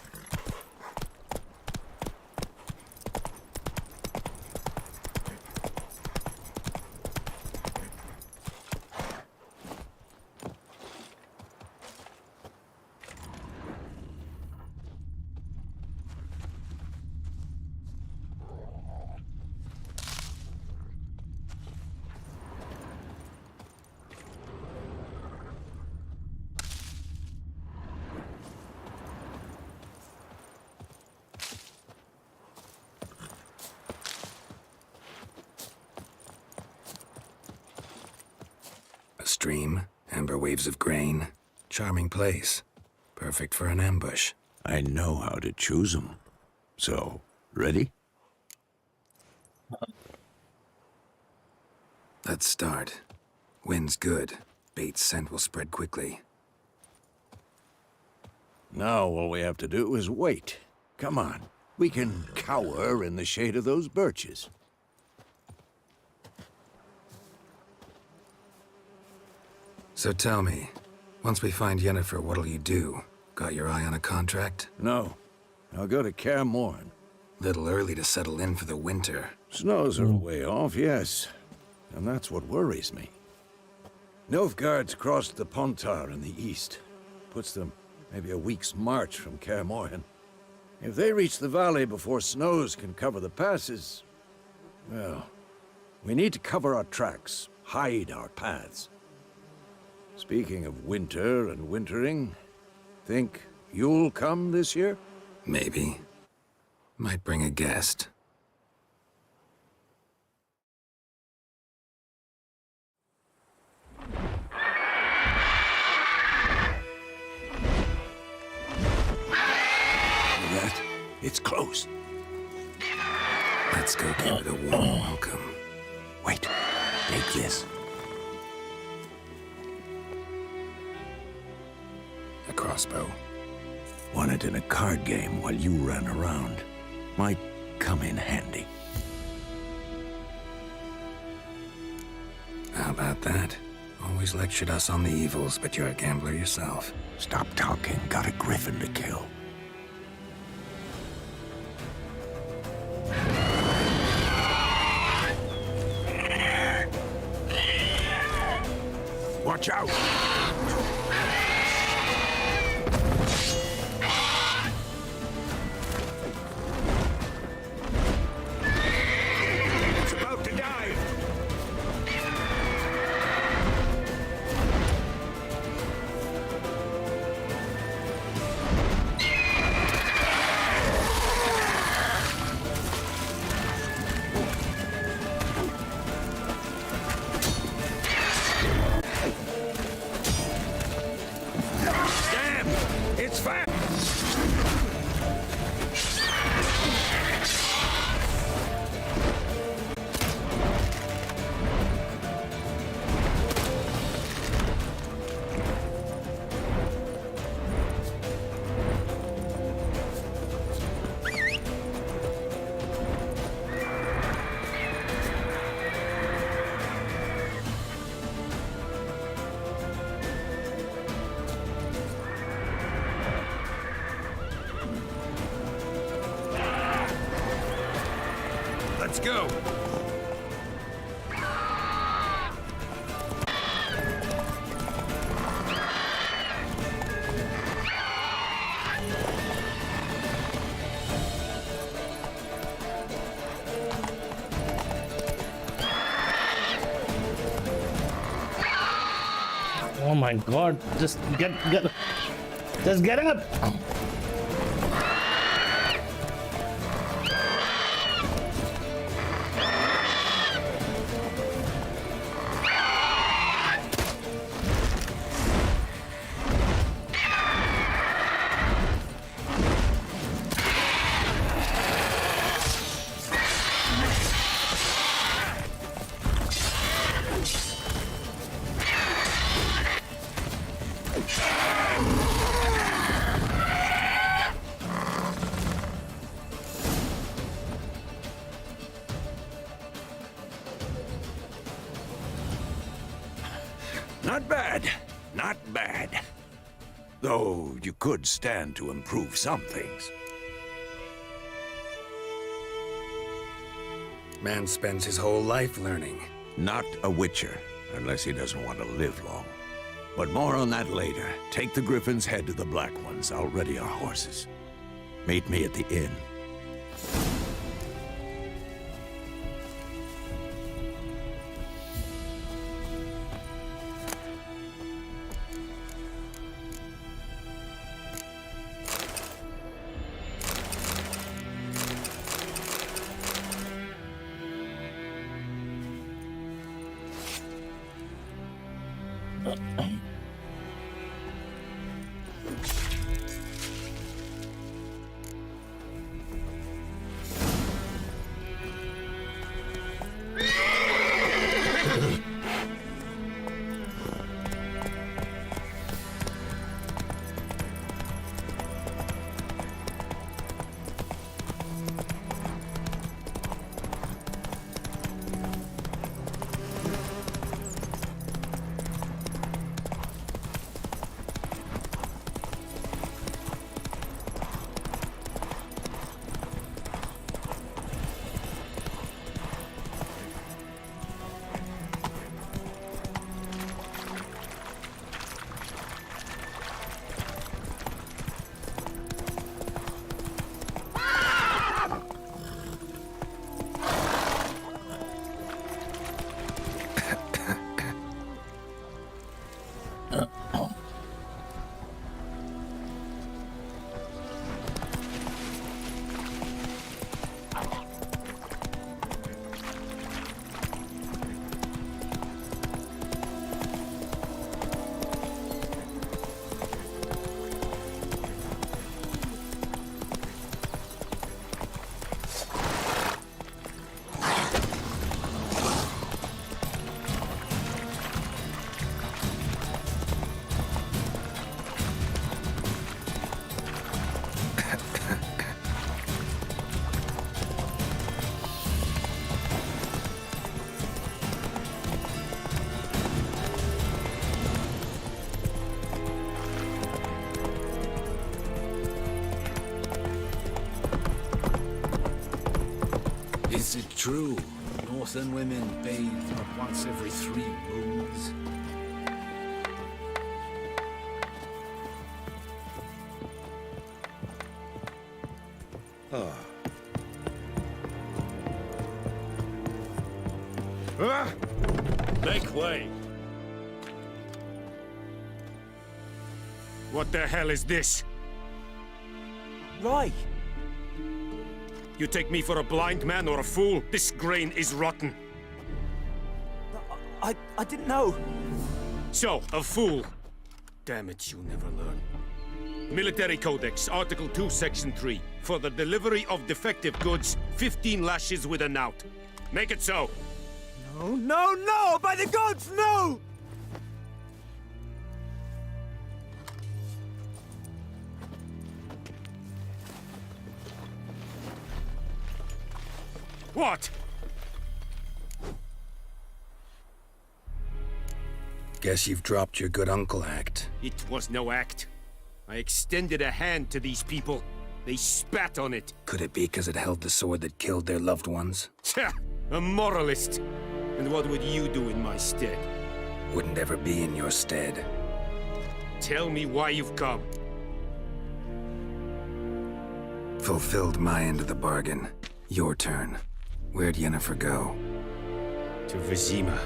A stream, amber waves of grain. Charming place. Perfect for an ambush.
I know how to choose 'em. So, ready?
Let's start. Wind's good. Bait's scent will spread quickly.
Now all we have to do is wait. Come on. We can cower in the shade of those birches.
So tell me, once we find Yennefer, what'll you do? Got your eye on a contract?
No. I'll go to Kaer Morhen.
Little early to settle in for the winter.
Snows are a way off, yes. And that's what worries me. Nilfgaard's crossed the Pontar in the east. Puts them maybe a week's march from Kaer Morhen. If they reach the valley before snows can cover the passes, well, we need to cover our tracks, hide our paths. Speaking of winter and wintering, think you'll come this year?
Maybe. Might bring a guest.
That? It's close.
Let's go give it a warm welcome.
Wait, take this.
A crossbow.
Won it in a card game while you ran around. Might come in handy.
How about that? Always lectured us on the evils, but you're a gambler yourself.
Stop talking. Got a griffin to kill. Watch out! It's about to dive! Let's go.
Oh my god, just get just get up.
Not bad. Not bad. Though you could stand to improve some things.
Man spends his whole life learning.
Not a Witcher, unless he doesn't want to live long. But more on that later. Take the Griffin's head to the Black Ones. I'll ready our horses. Meet me at the inn.
Is it true? Northern women bathe but once every 3 moons?
Make way. What the hell is this?
Right.
You take me for a blind man or a fool? This grain is rotten.
I didn't know.
So, a fool. Damn it, you'll never learn. Military Codex, Article 2, Section 3. For the delivery of defective goods, 15 lashes with a knout. Make it so.
No, no, no! By the gods, no!
What?
Guess you've dropped your good uncle act.
It was no act. I extended a hand to these people.
They spat on it.
Could it be because it held the sword that killed their loved ones?
Tch, a moralist. And what would you do in my stead?
Wouldn't ever be in your stead.
Tell me why you've come.
Fulfilled my end of the bargain. Your turn. Where'd Yennefer go?
To Vizima.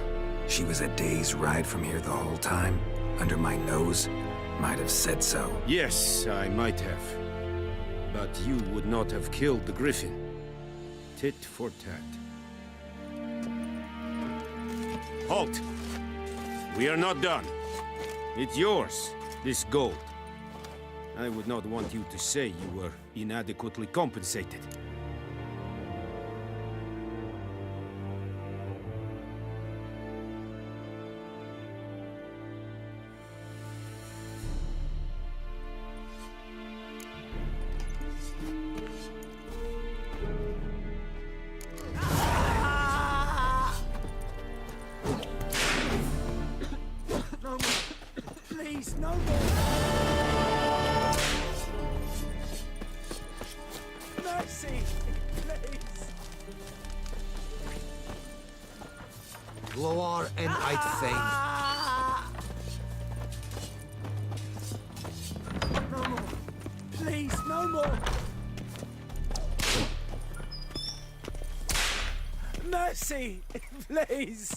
She was a day's ride from here the whole time? Under my nose? Might have said so.
Yes, I might have. But you would not have killed the Griffin. Tit for tat. Halt! We are not done. It's yours, this gold. I would not want you to say you were inadequately compensated.
Please, no more! Mercy! Please!
Gloar en uitfijn.
No more! Please, no more! Mercy! Please!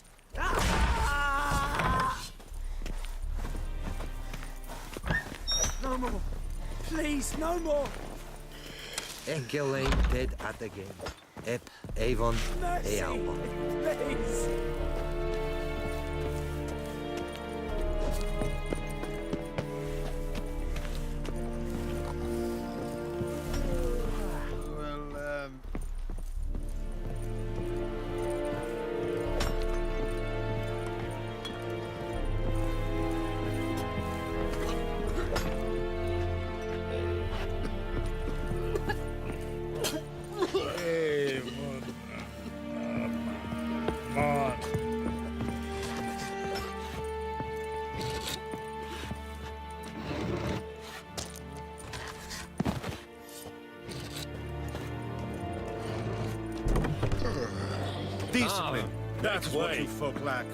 No more! Please, no more!
Enkel dead at again. Ep, Avon,
Mercy!
Ealma.
Please!
Discipline. That's what you folk lack.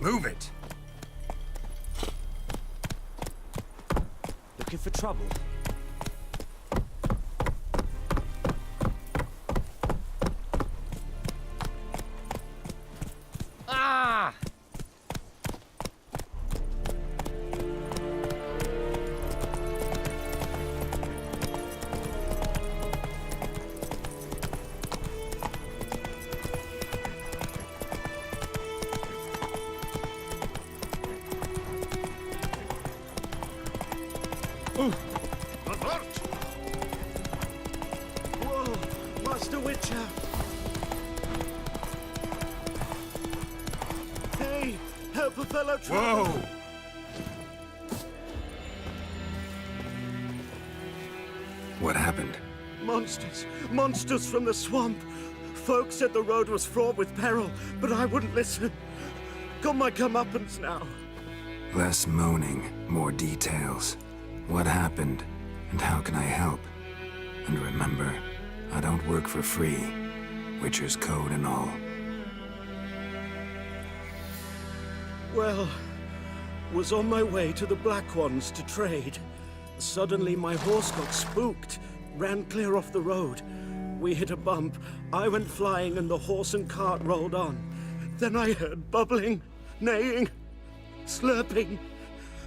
Move it!
Looking for trouble? Ah!
Avert! Whoa, Master Witcher! Hey, help a fellow traveler!
Whoa!
What happened?
Monsters! Monsters from the swamp! Folk said the road was fraught with peril, but I wouldn't listen. Got my comeuppance now.
Less moaning, more details. What happened, and how can I help? And remember, I don't work for free. Witcher's code and all.
Well, was on my way to the Black Ones to trade. Suddenly my horse got spooked, ran clear off the road. We hit a bump, I went flying and the horse and cart rolled on. Then I heard bubbling, neighing, slurping.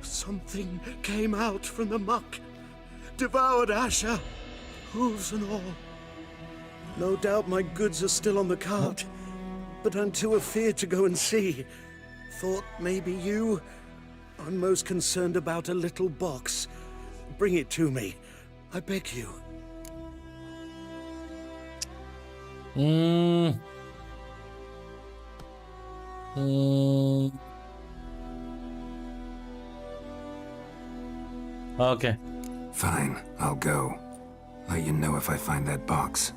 Something came out from the muck, devoured Asher, hooves and all. No doubt my goods are still on the cart. but I'm too afeard to go and see. Thought maybe you. I'm most concerned about a little box. Bring it to me. I beg you.
Okay.
Fine, I'll go. Let you know if I find that box.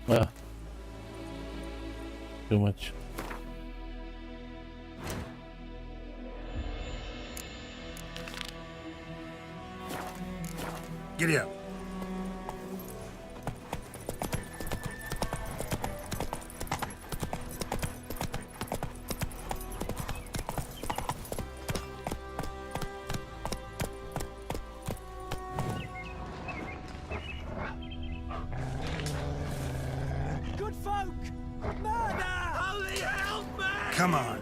Ah. Too much.
Giddy up.
Good folk! Murder! Holy hell, man!
Come on.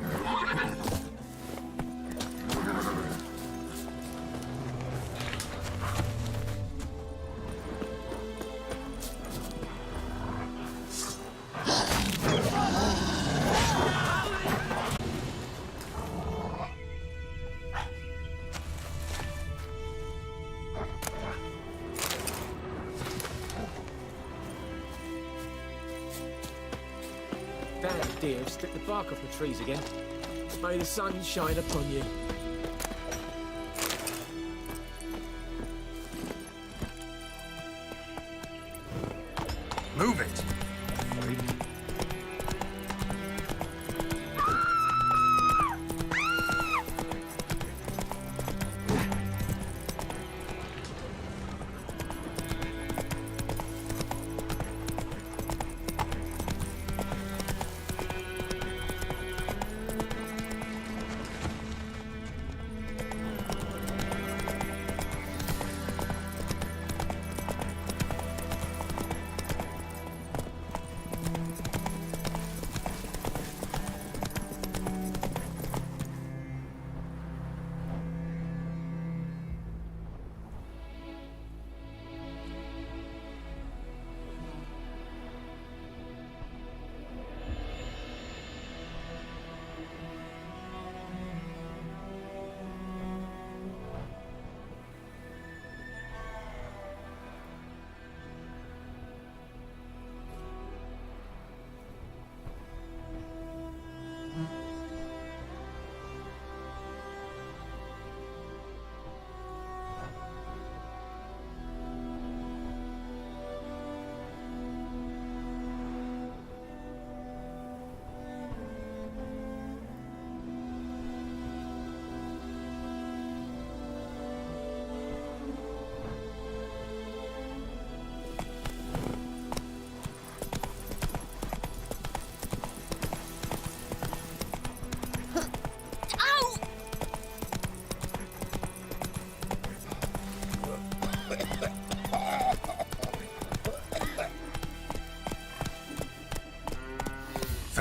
Damn deer, stripped the bark off the trees again. May the sun shine upon you.
Move it.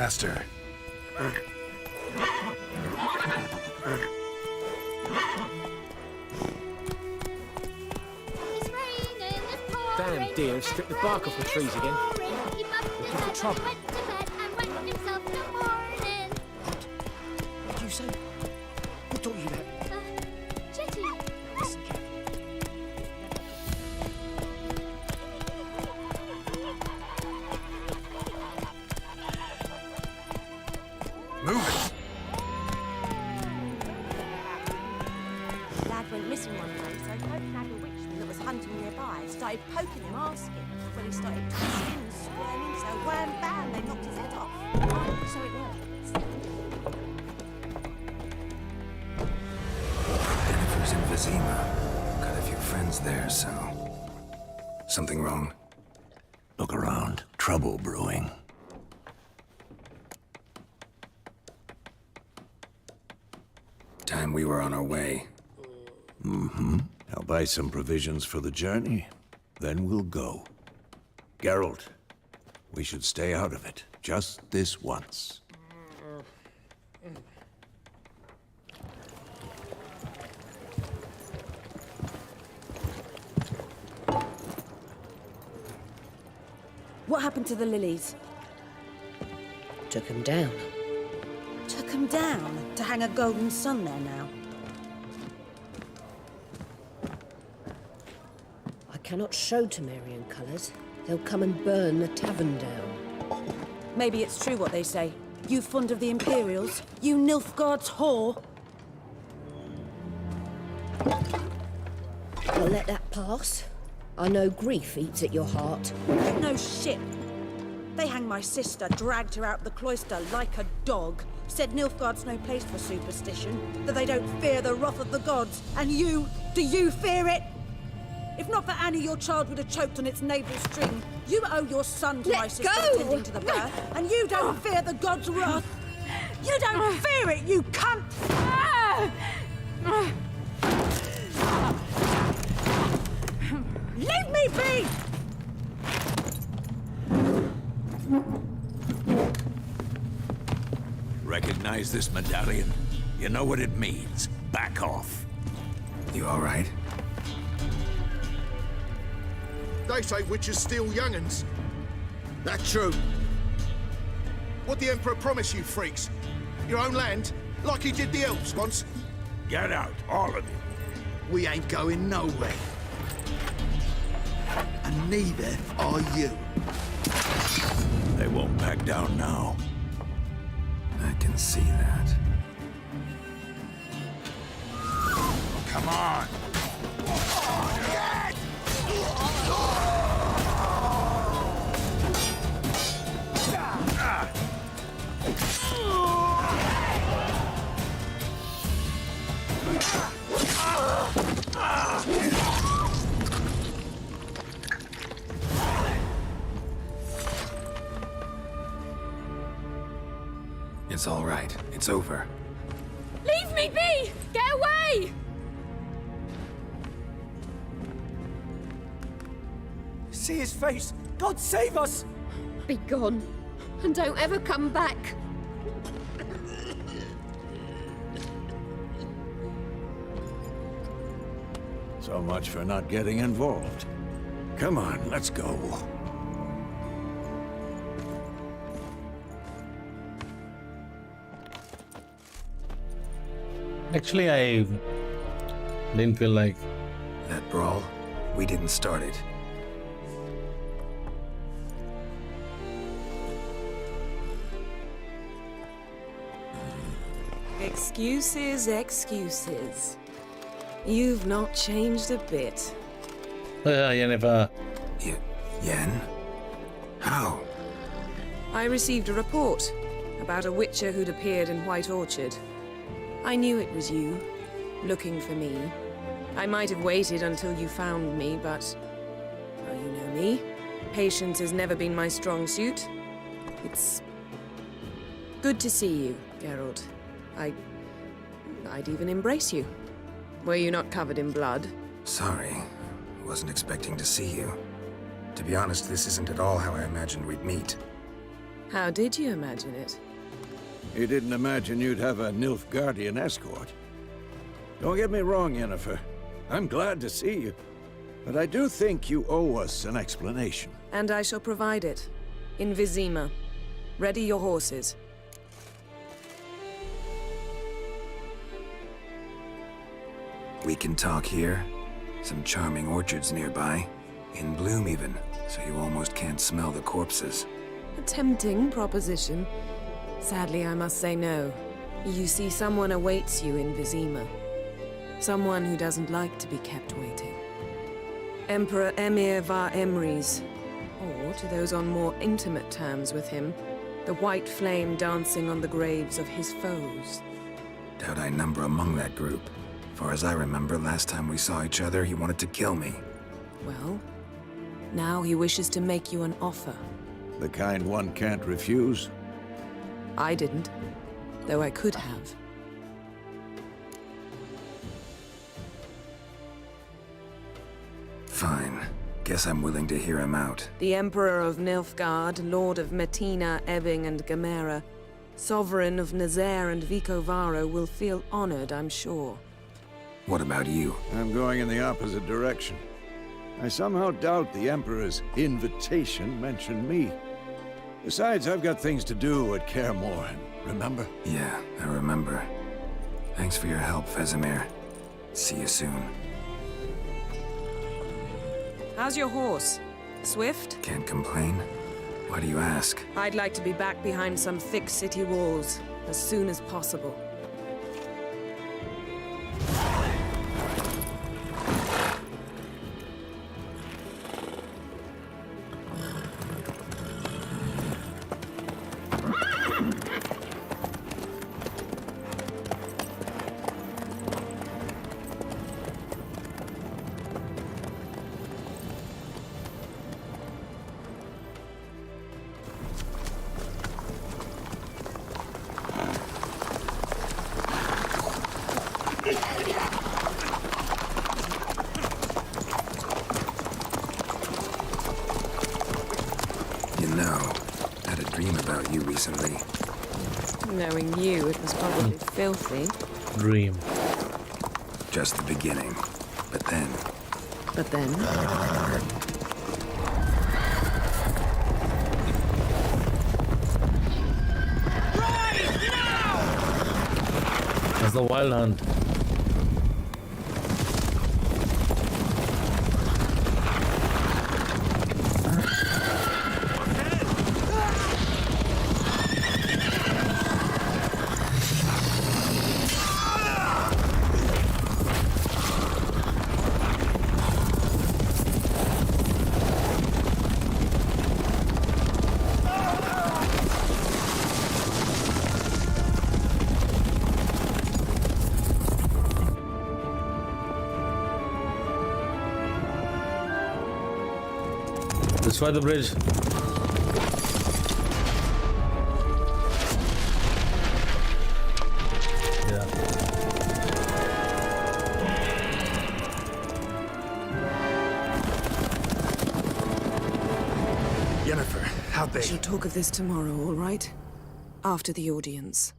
Faster.
It's raining, it's pouring.
Damn deer, stripped the bark off the trees again.
He bumped his head when he went to bed and wet himself in the morning.
What did you say? Who taught you that?
Jetty.
Listen carefully.
Move it!
The lad went missing one day, so Copenhagen witchman that was hunting nearby started poking him, asking. When he started twisting and squirming, so wham bam, they knocked his head off. So it worked.
Jennifer's in Vizima. Got a few friends there, so... Something wrong?
Look around. Trouble brewing.
Time we were on our way.
Mm-hmm. I'll buy some provisions for the journey. Then we'll go. Geralt, we should stay out of it. Just this once.
What happened to the lilies?
Took him down.
Took him down to hang a golden sun there now.
I cannot show Temerian colours. They'll come and burn the tavern down.
Maybe it's true what they say. You fond of the Imperials? You Nilfgaard's whore?
I'll let that pass. I know grief eats at your heart.
No shit. They hanged my sister, dragged her out the cloister like a dog. Said Nilfgaard's no place for superstition, that they don't fear the wrath of the gods. And you, do you fear it? If not for Annie, your child would have choked on its navel string. You owe your son to my sister attending to the birth, and you don't fear the gods' wrath. You don't fear it, you cunt! Leave me be!
Recognize this medallion? You know what it means. Back off.
You all right?
They say witches steal young'uns. That true. What the Emperor promised you, freaks? Your own land? Like he did the elves once?
Get out, all of you.
We ain't going nowhere. And neither are you.
They won't back down now.
I can see that.
Come on!
It's all right. It's over.
Leave me be! Get away!
See his face! God save us!
Be gone. And don't ever come back.
So much for not getting involved. Come on, let's go.
Actually, I didn't feel like
that brawl. We didn't start it.
Excuses, excuses. You've not changed a bit.
Yennefer.
Yen? How?
I received a report about a witcher who'd appeared in White Orchard. I knew it was you, looking for me. I might have waited until you found me, but... well, you know me. Patience has never been my strong suit. It's... good to see you, Geralt. I'd even embrace you. Were you not covered in blood?
Sorry. Wasn't expecting to see you. To be honest, this isn't at all how I imagined we'd meet.
How did you imagine it?
You didn't imagine you'd have a Nilfgaardian escort. Don't get me wrong, Yennefer. I'm glad to see you. But I do think you owe us an explanation.
And I shall provide it. In Vizima. Ready your horses.
We can talk here. Some charming orchards nearby. In bloom even, so you almost can't smell the corpses.
A tempting proposition. Sadly, I must say no. You see, someone awaits you in Vizima. Someone who doesn't like to be kept waiting. Emperor Emir var Emrys. Or, to those on more intimate terms with him, the white flame dancing on the graves of his foes.
Doubt I number among that group. Far as I remember, last time we saw each other, he wanted to kill me.
Well, now he wishes to make you an offer.
The kind one can't refuse?
I didn't, though I could have.
Fine. Guess I'm willing to hear him out.
The Emperor of Nilfgaard, Lord of Metina, Ebbing, and Gamera, Sovereign of Nazaire and Vicovaro will feel honored, I'm sure.
What about you?
I'm going in the opposite direction. I somehow doubt the Emperor's invitation mentioned me. Besides, I've got things to do at Kaer Morhen, remember?
Yeah, I remember. Thanks for your help, Vesemir. See you soon.
How's your horse? Swift?
Can't complain. Why do you ask?
I'd like to be back behind some thick city walls, as soon as possible.
Recently.
Knowing you, it was probably filthy.
Dream.
Just the beginning. But then...
But then?
That's the Wild Hunt. Destroy the bridge. Yeah.
Yennefer, how big?
We shall talk of this tomorrow, all right? After the audience.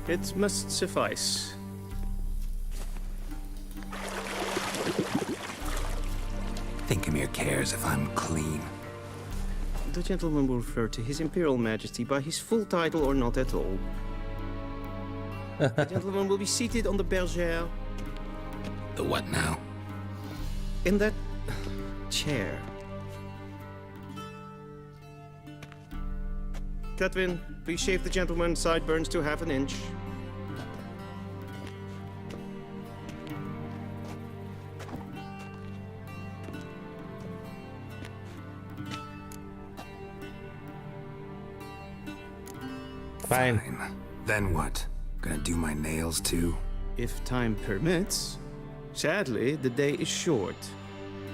It must suffice.
Thinkamere cares if I'm clean.
The gentleman will refer to His Imperial Majesty by his full title or not at all. The gentleman will be seated on the bergère.
The what now?
In that chair. Catwin, please shave the gentleman's sideburns to half an inch.
Fine.
Then what? Gonna do my nails too?
If time permits. Sadly, the day is short.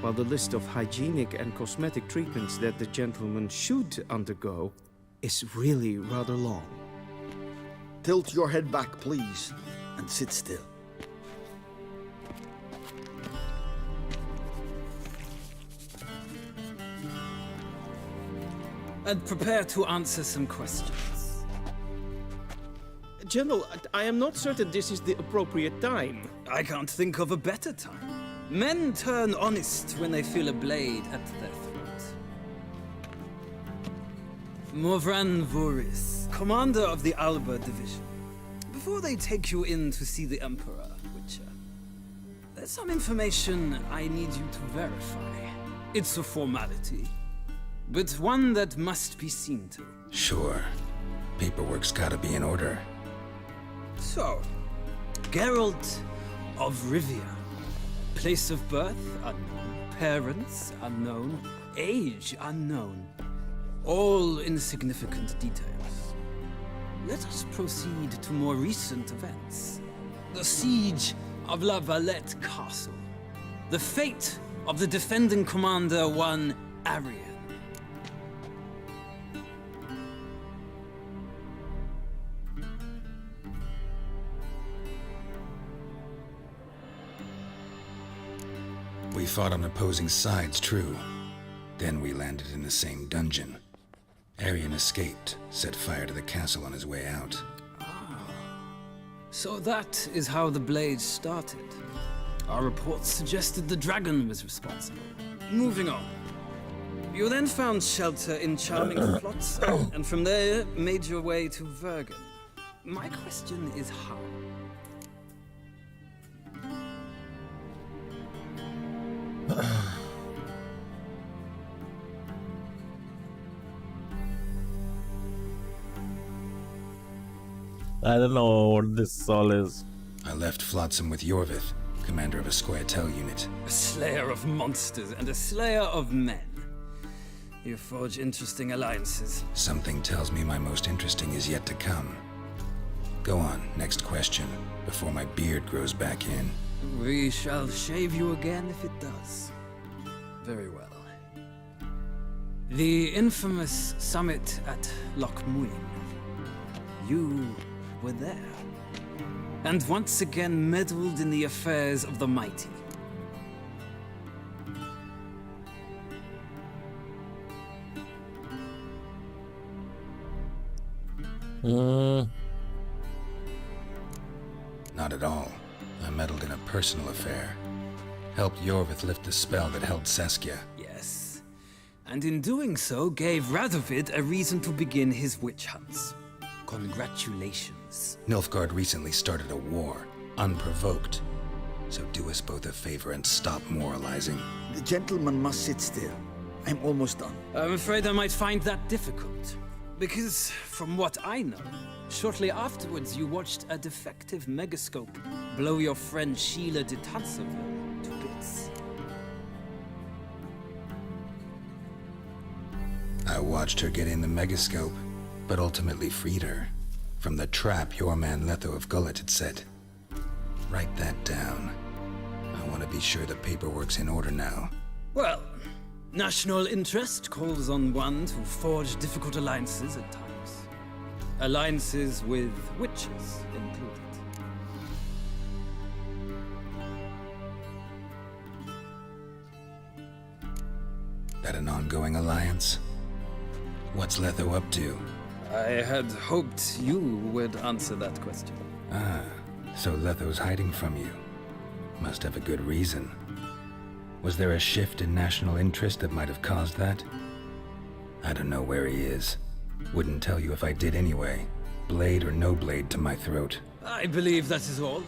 While the list of hygienic and cosmetic treatments that the gentleman should undergo is really rather long.
Tilt your head back, please, and sit still.
And prepare to answer some questions.
General, I am not certain this is the appropriate time.
I can't think of a better time. Men turn honest when they feel a blade at their throat. Morvran Voorhis, commander of the Alba Division. Before they take you in to see the Emperor, Witcher, there's some information I need you to verify. It's a formality, but one that must be seen to.
Sure. Paperwork's gotta be in order.
So, Geralt of Rivia. Place of birth unknown. Parents unknown. Age unknown. All insignificant details. Let us proceed to more recent events. The siege of La Valette Castle. The fate of the defending commander, one Arian.
We fought on opposing sides, true. Then we landed in the same dungeon. Arian escaped, set fire to the castle on his way out.
So that is how the Blade started. Our reports suggested the dragon was responsible. Moving on. You then found shelter in charming plots, and from there made your way to Vergen. My question is how?
I don't know what this all is.
I left Flotsam with Yorvith, commander of a Scoia'tael unit.
A slayer of monsters and a slayer of men. You forge interesting alliances.
Something tells me my most interesting is yet to come. Go on, next question, before my beard grows back in.
We shall shave you again if it does. Very well. The infamous summit at Loch Muin. You were there. And once again meddled in the affairs of the mighty.
Not at all. I meddled in a personal affair. Helped Yorvith lift the spell that held Saskia.
Yes. And in doing so, gave Radovid a reason to begin his witch hunts. Congratulations.
Nilfgaard recently started a war, unprovoked. So do us both a favor and stop moralizing.
The gentleman must sit still. I'm almost done.
I'm afraid I might find that difficult. Because, from what I know, shortly afterwards you watched a defective megascope blow your friend Sheila de Tanserville to bits.
I watched her get in the megascope, but ultimately freed her from the trap your man Letho of Gullet had set. Write that down. I want to be sure the paperwork's in order now.
Well, national interest calls on one to forge difficult alliances at times. Alliances with witches included.
That an ongoing alliance? What's Letho up to?
I had hoped you would answer that question.
Ah, so Letho's hiding from you. Must have a good reason. Was there a shift in national interest that might have caused that? I don't know where he is. Wouldn't tell you if I did anyway. Blade or no blade to my throat.
I believe that is all.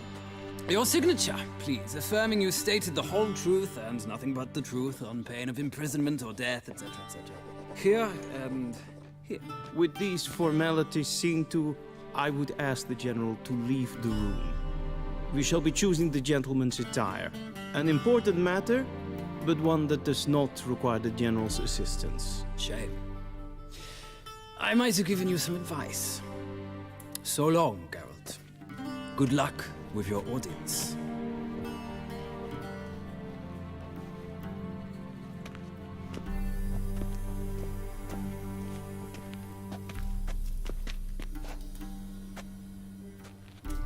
Your signature, please, affirming you stated the whole truth and nothing but the truth on pain of imprisonment or death, etc., etc. Here and here.
With these formalities seen to, I would ask the General to leave the room. We shall be choosing the gentleman's attire. An important matter, but one that does not require the General's assistance.
Shame. I might have given you some advice. So long, Geralt. Good luck with your audience.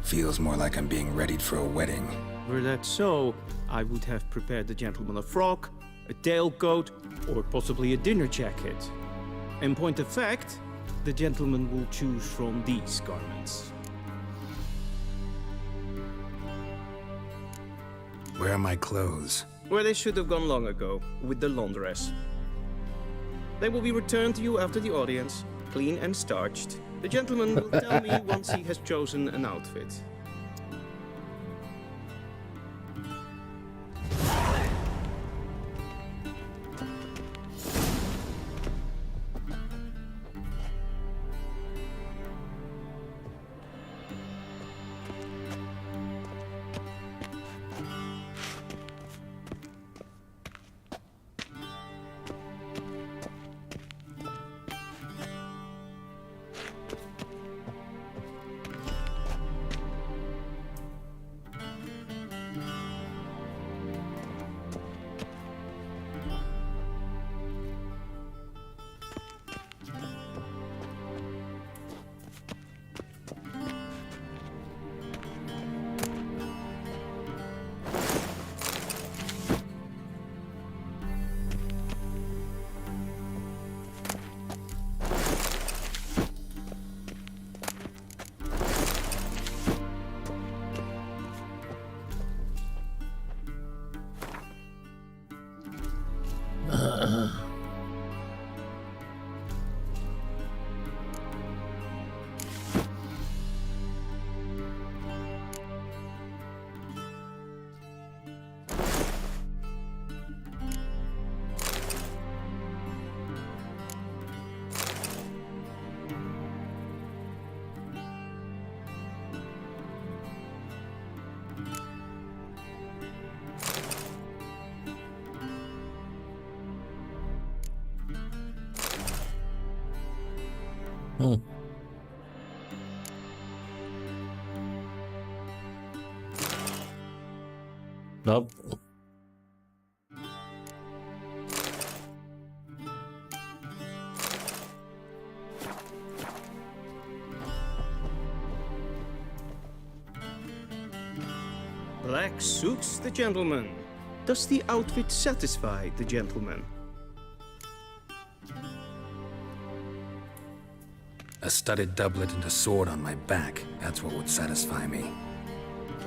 Feels more like I'm being readied for a wedding.
Were that so, I would have prepared the gentleman a frock, a tailcoat, or possibly a dinner jacket. In point of fact, the gentleman will choose from these garments.
Where are my clothes?
Where they should have gone long ago, with the laundress. They will be returned to you after the audience, clean and starched. The gentleman will tell me once he has chosen an outfit.
Nope.
Black suits the gentleman. Does the outfit satisfy the gentleman?
A studded doublet and a sword on my back. That's what would satisfy me.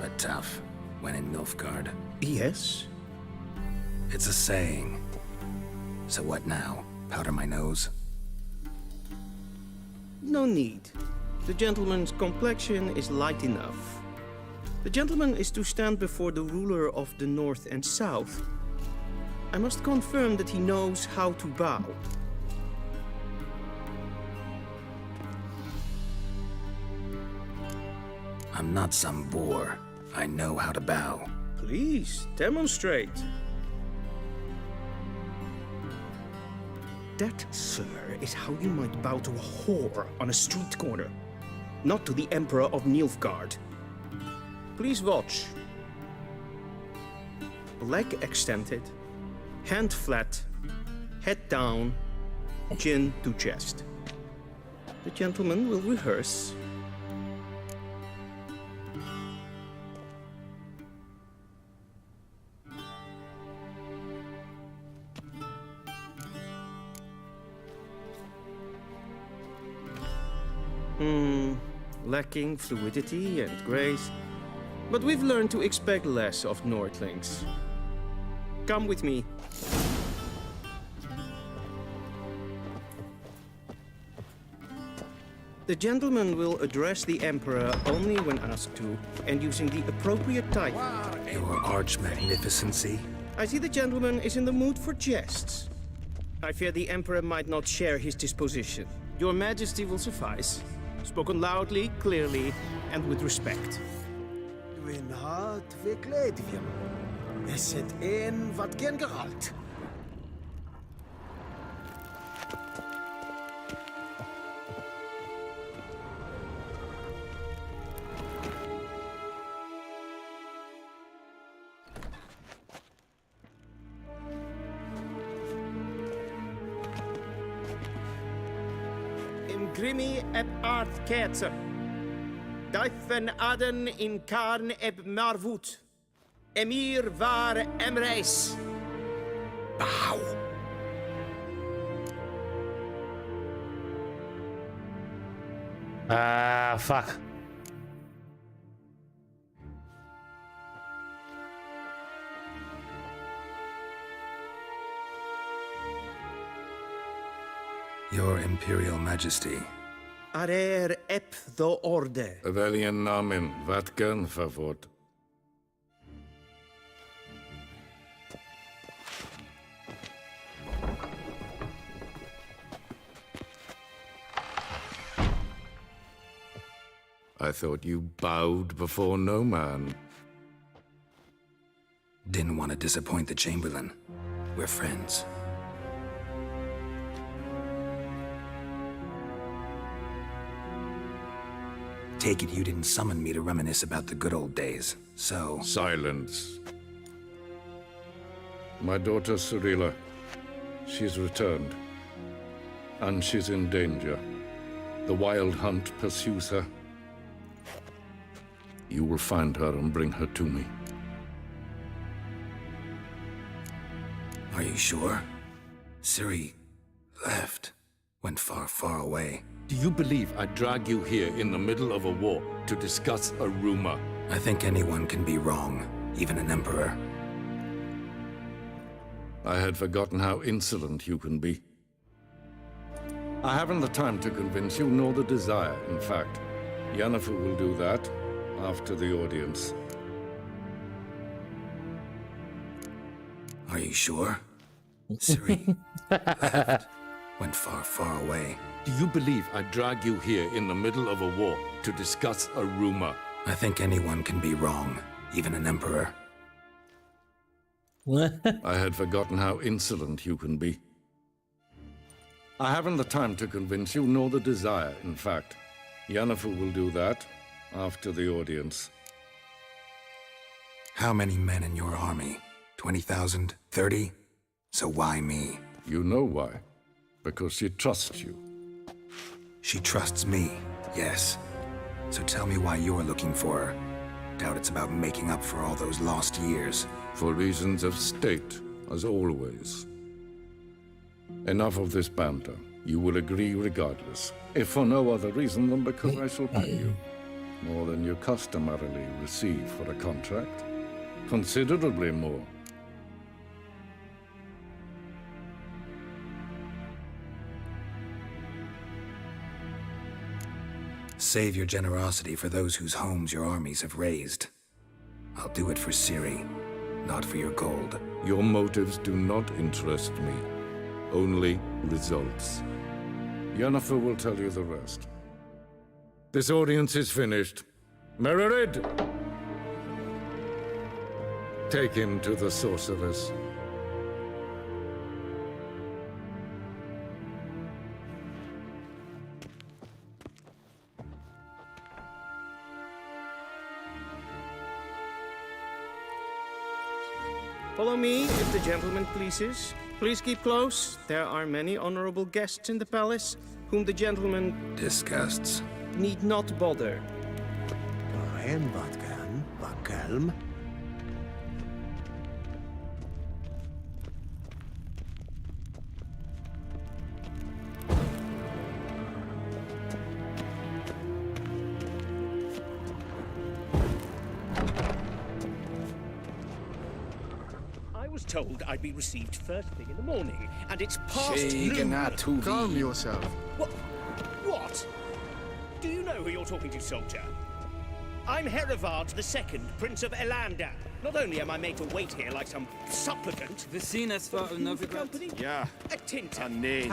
But tough, when in Nilfgaard.
Yes?
It's a saying. So what now? Powder my nose?
No need. The gentleman's complexion is light enough. The gentleman is to stand before the ruler of the North and South. I must confirm that he knows how to bow.
I'm not some boor. I know how to bow.
Please, demonstrate. That, sir, is how you might bow to a whore on a street corner, not to the Emperor of Nilfgaard. Please watch. Leg extended, hand flat, head down, chin to chest. The gentleman will rehearse. lacking fluidity and grace. But we've learned to expect less of Nordlings. Come with me. The gentleman will address the Emperor only when asked to, and using the appropriate title.
Your Arch-Magnificency.
I see the gentleman is in the mood for jests. I fear the Emperor might not share his disposition. Your Majesty will suffice. Spoken loudly, clearly, and with respect.
Dwi'n hart verkleedjem. Is het een wat geen gehaald?
Grimi eb aardkeetser. Duifen aden in karn eb marvoet. Emir var emreis.
Bow.
Ah, fuck.
Your Imperial Majesty.
Arer ep the orde.
Weljen namen, wat kan favort? I thought you bowed before no man.
Didn't want to disappoint the Chamberlain. We're friends. Take it you didn't summon me to reminisce about the good old days, so...
Silence. My daughter Cirilla, she's returned. And she's in danger. The Wild Hunt pursues her. You will find her and bring her to me.
Are you sure? Ciri left. Went far, far away.
Do you believe I drag you here in the middle of a war to discuss a rumor?
I think anyone can be wrong, even an emperor.
I had forgotten how insolent you can be. I haven't the time to convince you, nor the desire, in fact. Yennefer will do that after the audience.
Are you sure? Ciri left. Went far, far away.
Do you believe I drag you here in the middle of a war to discuss a rumor?
I think anyone can be wrong, even an emperor.
I had forgotten how insolent you can be. I haven't the time to convince you, nor the desire, in fact. Yennefer will do that after the audience.
How many men in your army? 20,000? 30? So why me?
You know why. Because she trusts you.
She trusts me, yes. So tell me why you're looking for her. Doubt it's about making up for all those lost years.
For reasons of state, as always. Enough of this banter. You will agree regardless, if for no other reason than because I shall pay you. More than you customarily receive for a contract. Considerably more.
Save your generosity for those whose homes your armies have razed. I'll do it for Ciri, not for your gold.
Your motives do not interest me. Only results. Yennefer will tell you the rest. This audience is finished. Mererid! Take him to the sorceress.
Follow me, if the gentleman pleases. Please keep close. There are many honorable guests in the palace, whom the gentleman...
Disgusts.
...need not bother.
Brian Botkan, Bakelm.
was told I'd be received first thing in the morning, and it's past noon.
Calm yourself.
What? Do you know who you're talking to, soldier? I'm Herivard II, Prince of Elander. Not only am I made to wait here like some supplicant...
Vecinas for Novigrad.
Ja, a tinta.
Nee.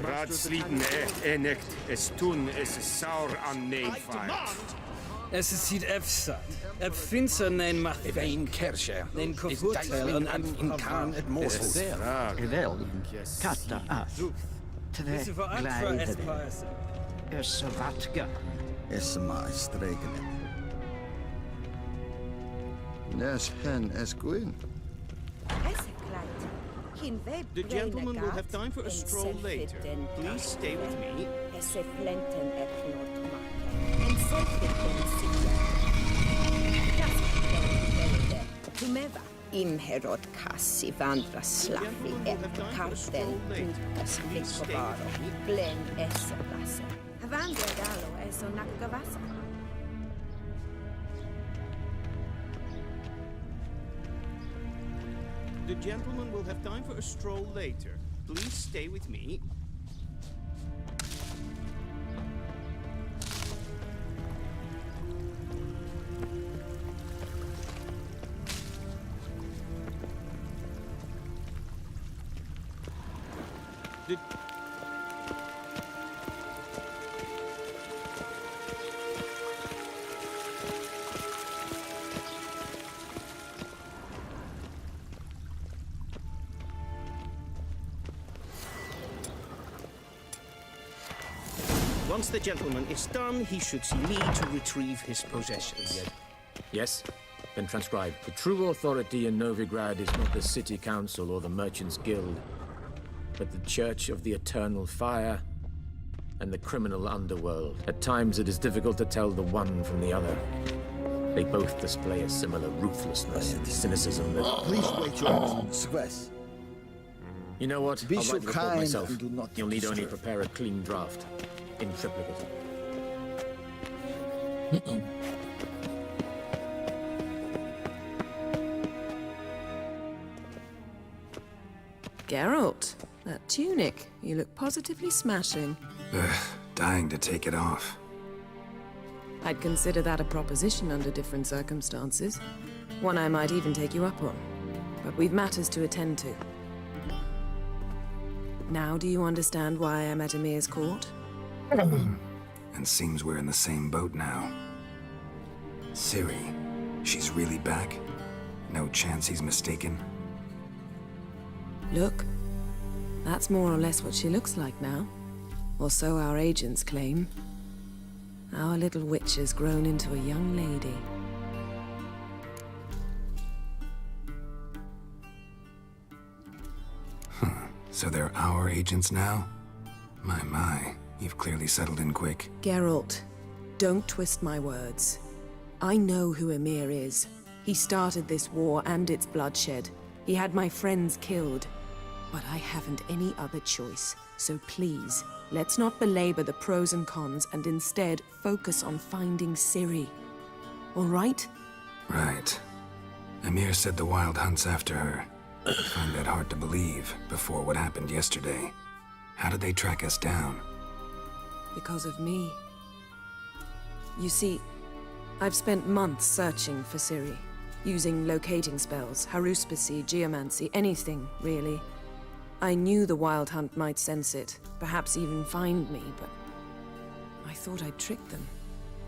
Raadsliden enecht es tun es saur an neem
Es ziet efsat. Eb finser nein macht
Vein Kerscher.
Nein kofurtel an
in Khan et Mosul.
Geweld. Katta as. Tve gleiden. Vatka.
maar streken. Nes hen es gwyn.
The gentleman will have time for a stroll later. Please stay with me.
Imherod kassi vandra slavi karten utas flickobaro blen esseplasse. Havandra galo eso nakagavasa.
The gentleman will have time for a stroll later. Please stay with me. Once the gentleman is done, he should see me to retrieve his possessions.
Yes? Then transcribe. The true authority in Novigrad is not the city council or the merchants' guild, but the Church of the Eternal Fire and the criminal underworld. At times it is difficult to tell the one from the other. They both display a similar ruthlessness and cynicism that...
Please wait your Squess.
You know what?
Be
I'll
so
write the report
kind
myself.
and do not
You'll need only
disturb.
prepare a clean draft. In triplicate.
Geralt, that tunic. You look positively smashing.
Dying to take it off.
I'd consider that a proposition under different circumstances. One I might even take you up on. But we've matters to attend to. Now do you understand why I'm at Emir's court?
And seems we're in the same boat now. Ciri, she's really back? No chance he's mistaken?
Look, that's more or less what she looks like now. Or so our agents claim. Our little witch has grown into a young lady.
So they're our agents now? My, you've clearly settled in quick.
Geralt, don't twist my words. I know who Emir is. He started this war and its bloodshed. He had my friends killed. But I haven't any other choice. So please, let's not belabor the pros and cons and instead focus on finding Ciri. All right?
Right. Emir said the Wild Hunt's after her. I find that hard to believe before what happened yesterday. How did they track us down?
Because of me. You see, I've spent months searching for Ciri, using locating spells, haruspicy, geomancy, anything, really. I knew the Wild Hunt might sense it, perhaps even find me, but I thought I'd trick them.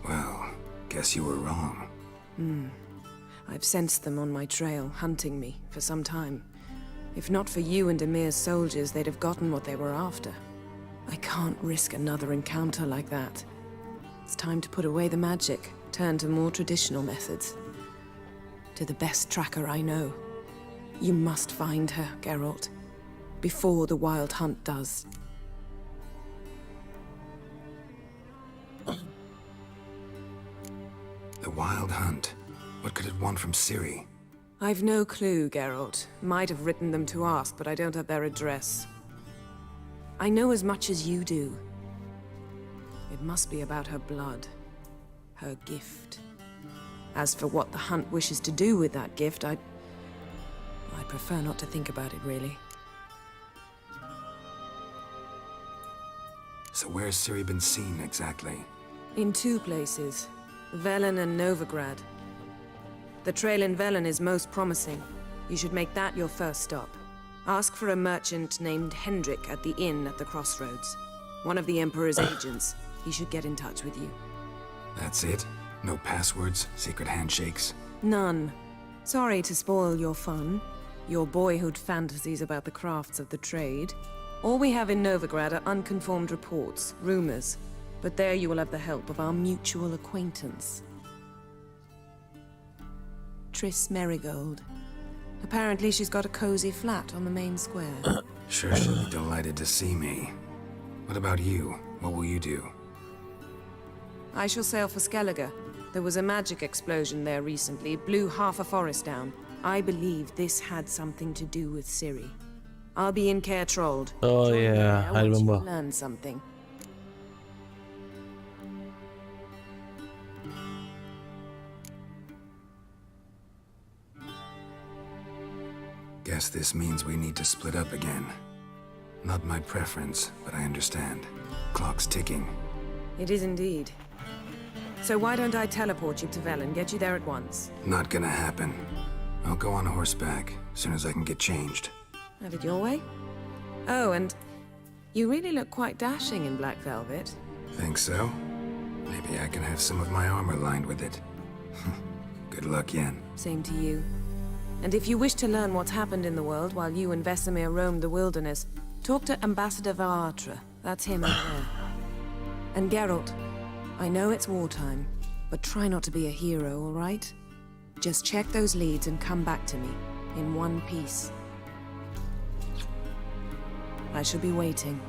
Well, guess you were wrong.
I've sensed them on my trail, hunting me, for some time. If not for you and Emir's soldiers, they'd have gotten what they were after. I can't risk another encounter like that. It's time to put away the magic, turn to more traditional methods. To the best tracker I know. You must find her, Geralt. Before the Wild Hunt does.
The Wild Hunt? What could it want from Ciri?
I've no clue, Geralt. Might have written them to ask, but I don't have their address. I know as much as you do. It must be about her blood. Her gift. As for what the Hunt wishes to do with that gift, I prefer not to think about it, really.
So where's Ciri been seen, exactly?
In 2 places. Velen and Novigrad. The trail in Velen is most promising. You should make that your first stop. Ask for a merchant named Hendrik at the inn at the crossroads. One of the Emperor's agents. He should get in touch with you.
That's it? No passwords? Secret handshakes?
None. Sorry to spoil your fun. Your boyhood fantasies about the crafts of the trade. All we have in Novigrad are unconfirmed reports, rumors. But there you will have the help of our mutual acquaintance. Triss Merigold. Apparently she's got a cozy flat on the main square.
Sure she'll be delighted to see me. What about you? What will you do?
I shall sail for Skellige. There was a magic explosion there recently, blew half a forest down. I believe this had something to do with Ciri. I'll be in Caer Trolde.
Oh yeah, I remember.
Learn something.
Guess this means we need to split up again. Not my preference, but I understand. Clock's ticking.
It is indeed. So why don't I teleport you to Velen, get you there at once?
Not gonna happen. I'll go on horseback, as soon as I can get changed.
Have it your way? Oh, and you really look quite dashing in black velvet.
Think so? Maybe I can have some of my armor lined with it. Good luck, Yen.
Same to you. And if you wish to learn what's happened in the world while you and Vesemir roamed the wilderness, talk to Ambassador Varatra. That's him over there. And Geralt, I know it's wartime, but try not to be a hero, all right? Just check those leads and come back to me, in one piece. I shall be waiting.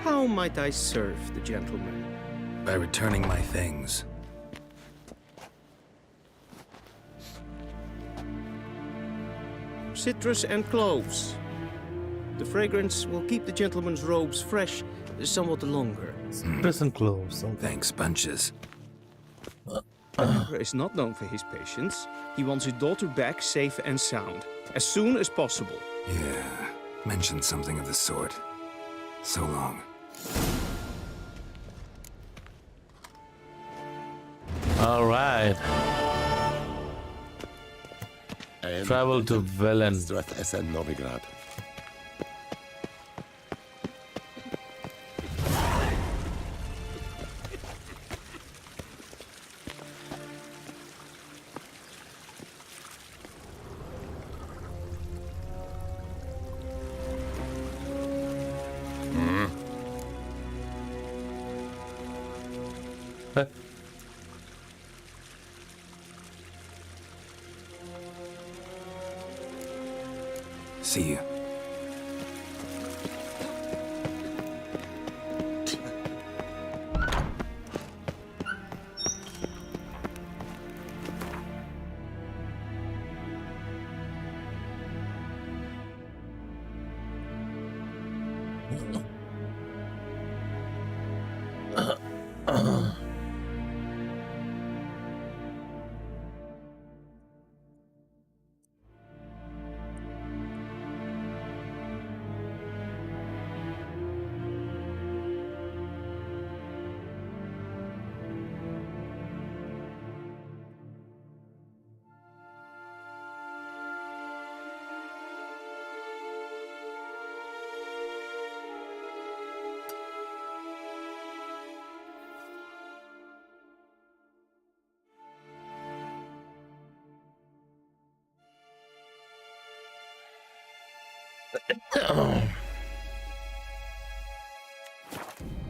How might I serve the gentleman?
By returning my things.
Citrus and cloves. The fragrance will keep the gentleman's robes fresh somewhat longer.
Citrus and cloves. Okay.
Thanks, bunches.
The Emperor is not known for his patience. He wants his daughter back safe and sound, as soon as possible.
Yeah, mentioned something of the sort. So long.
All right. Travel to Velen.
Novigrad.
See you.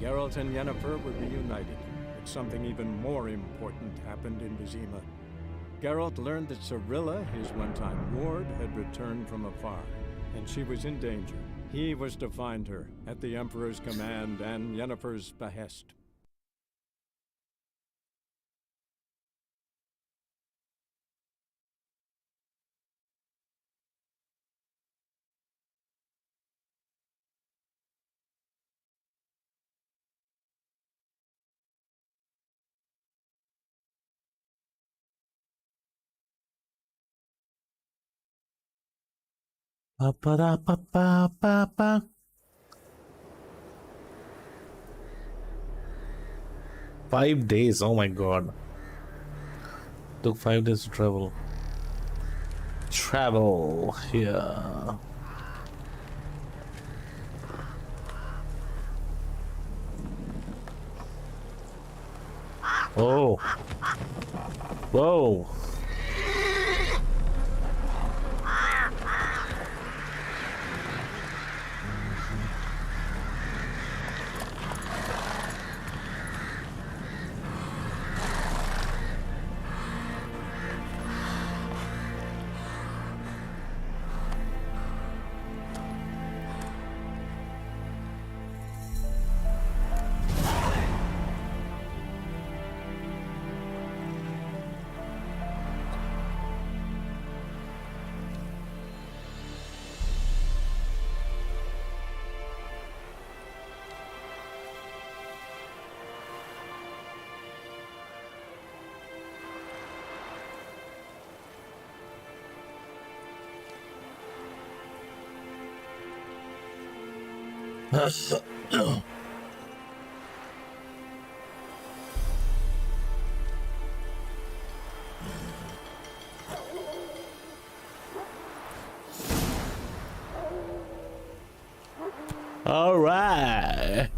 Geralt and Yennefer were reunited, but something even more important happened in Vizima. Geralt learned that Cirilla, his one-time ward, had returned from afar, and she was in danger. He was to find her, at the Emperor's command and Yennefer's behest.
Ba ba da ba ba ba ba. 5 days, oh my god. Took 5 days to travel. Travel here. Oh. Whoa. All right.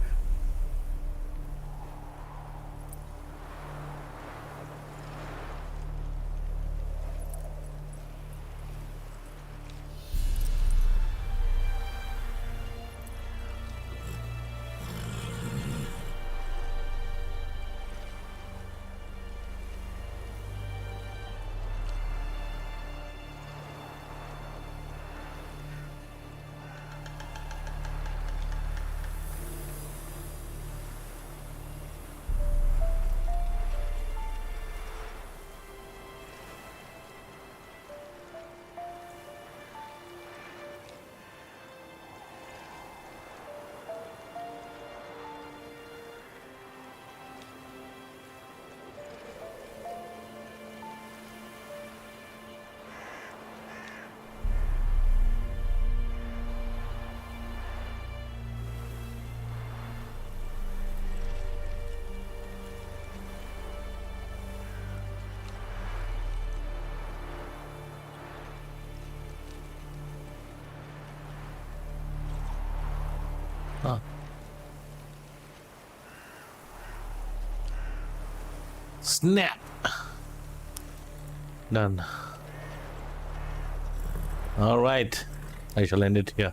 Huh. Snap. Done. All right. I shall end it here.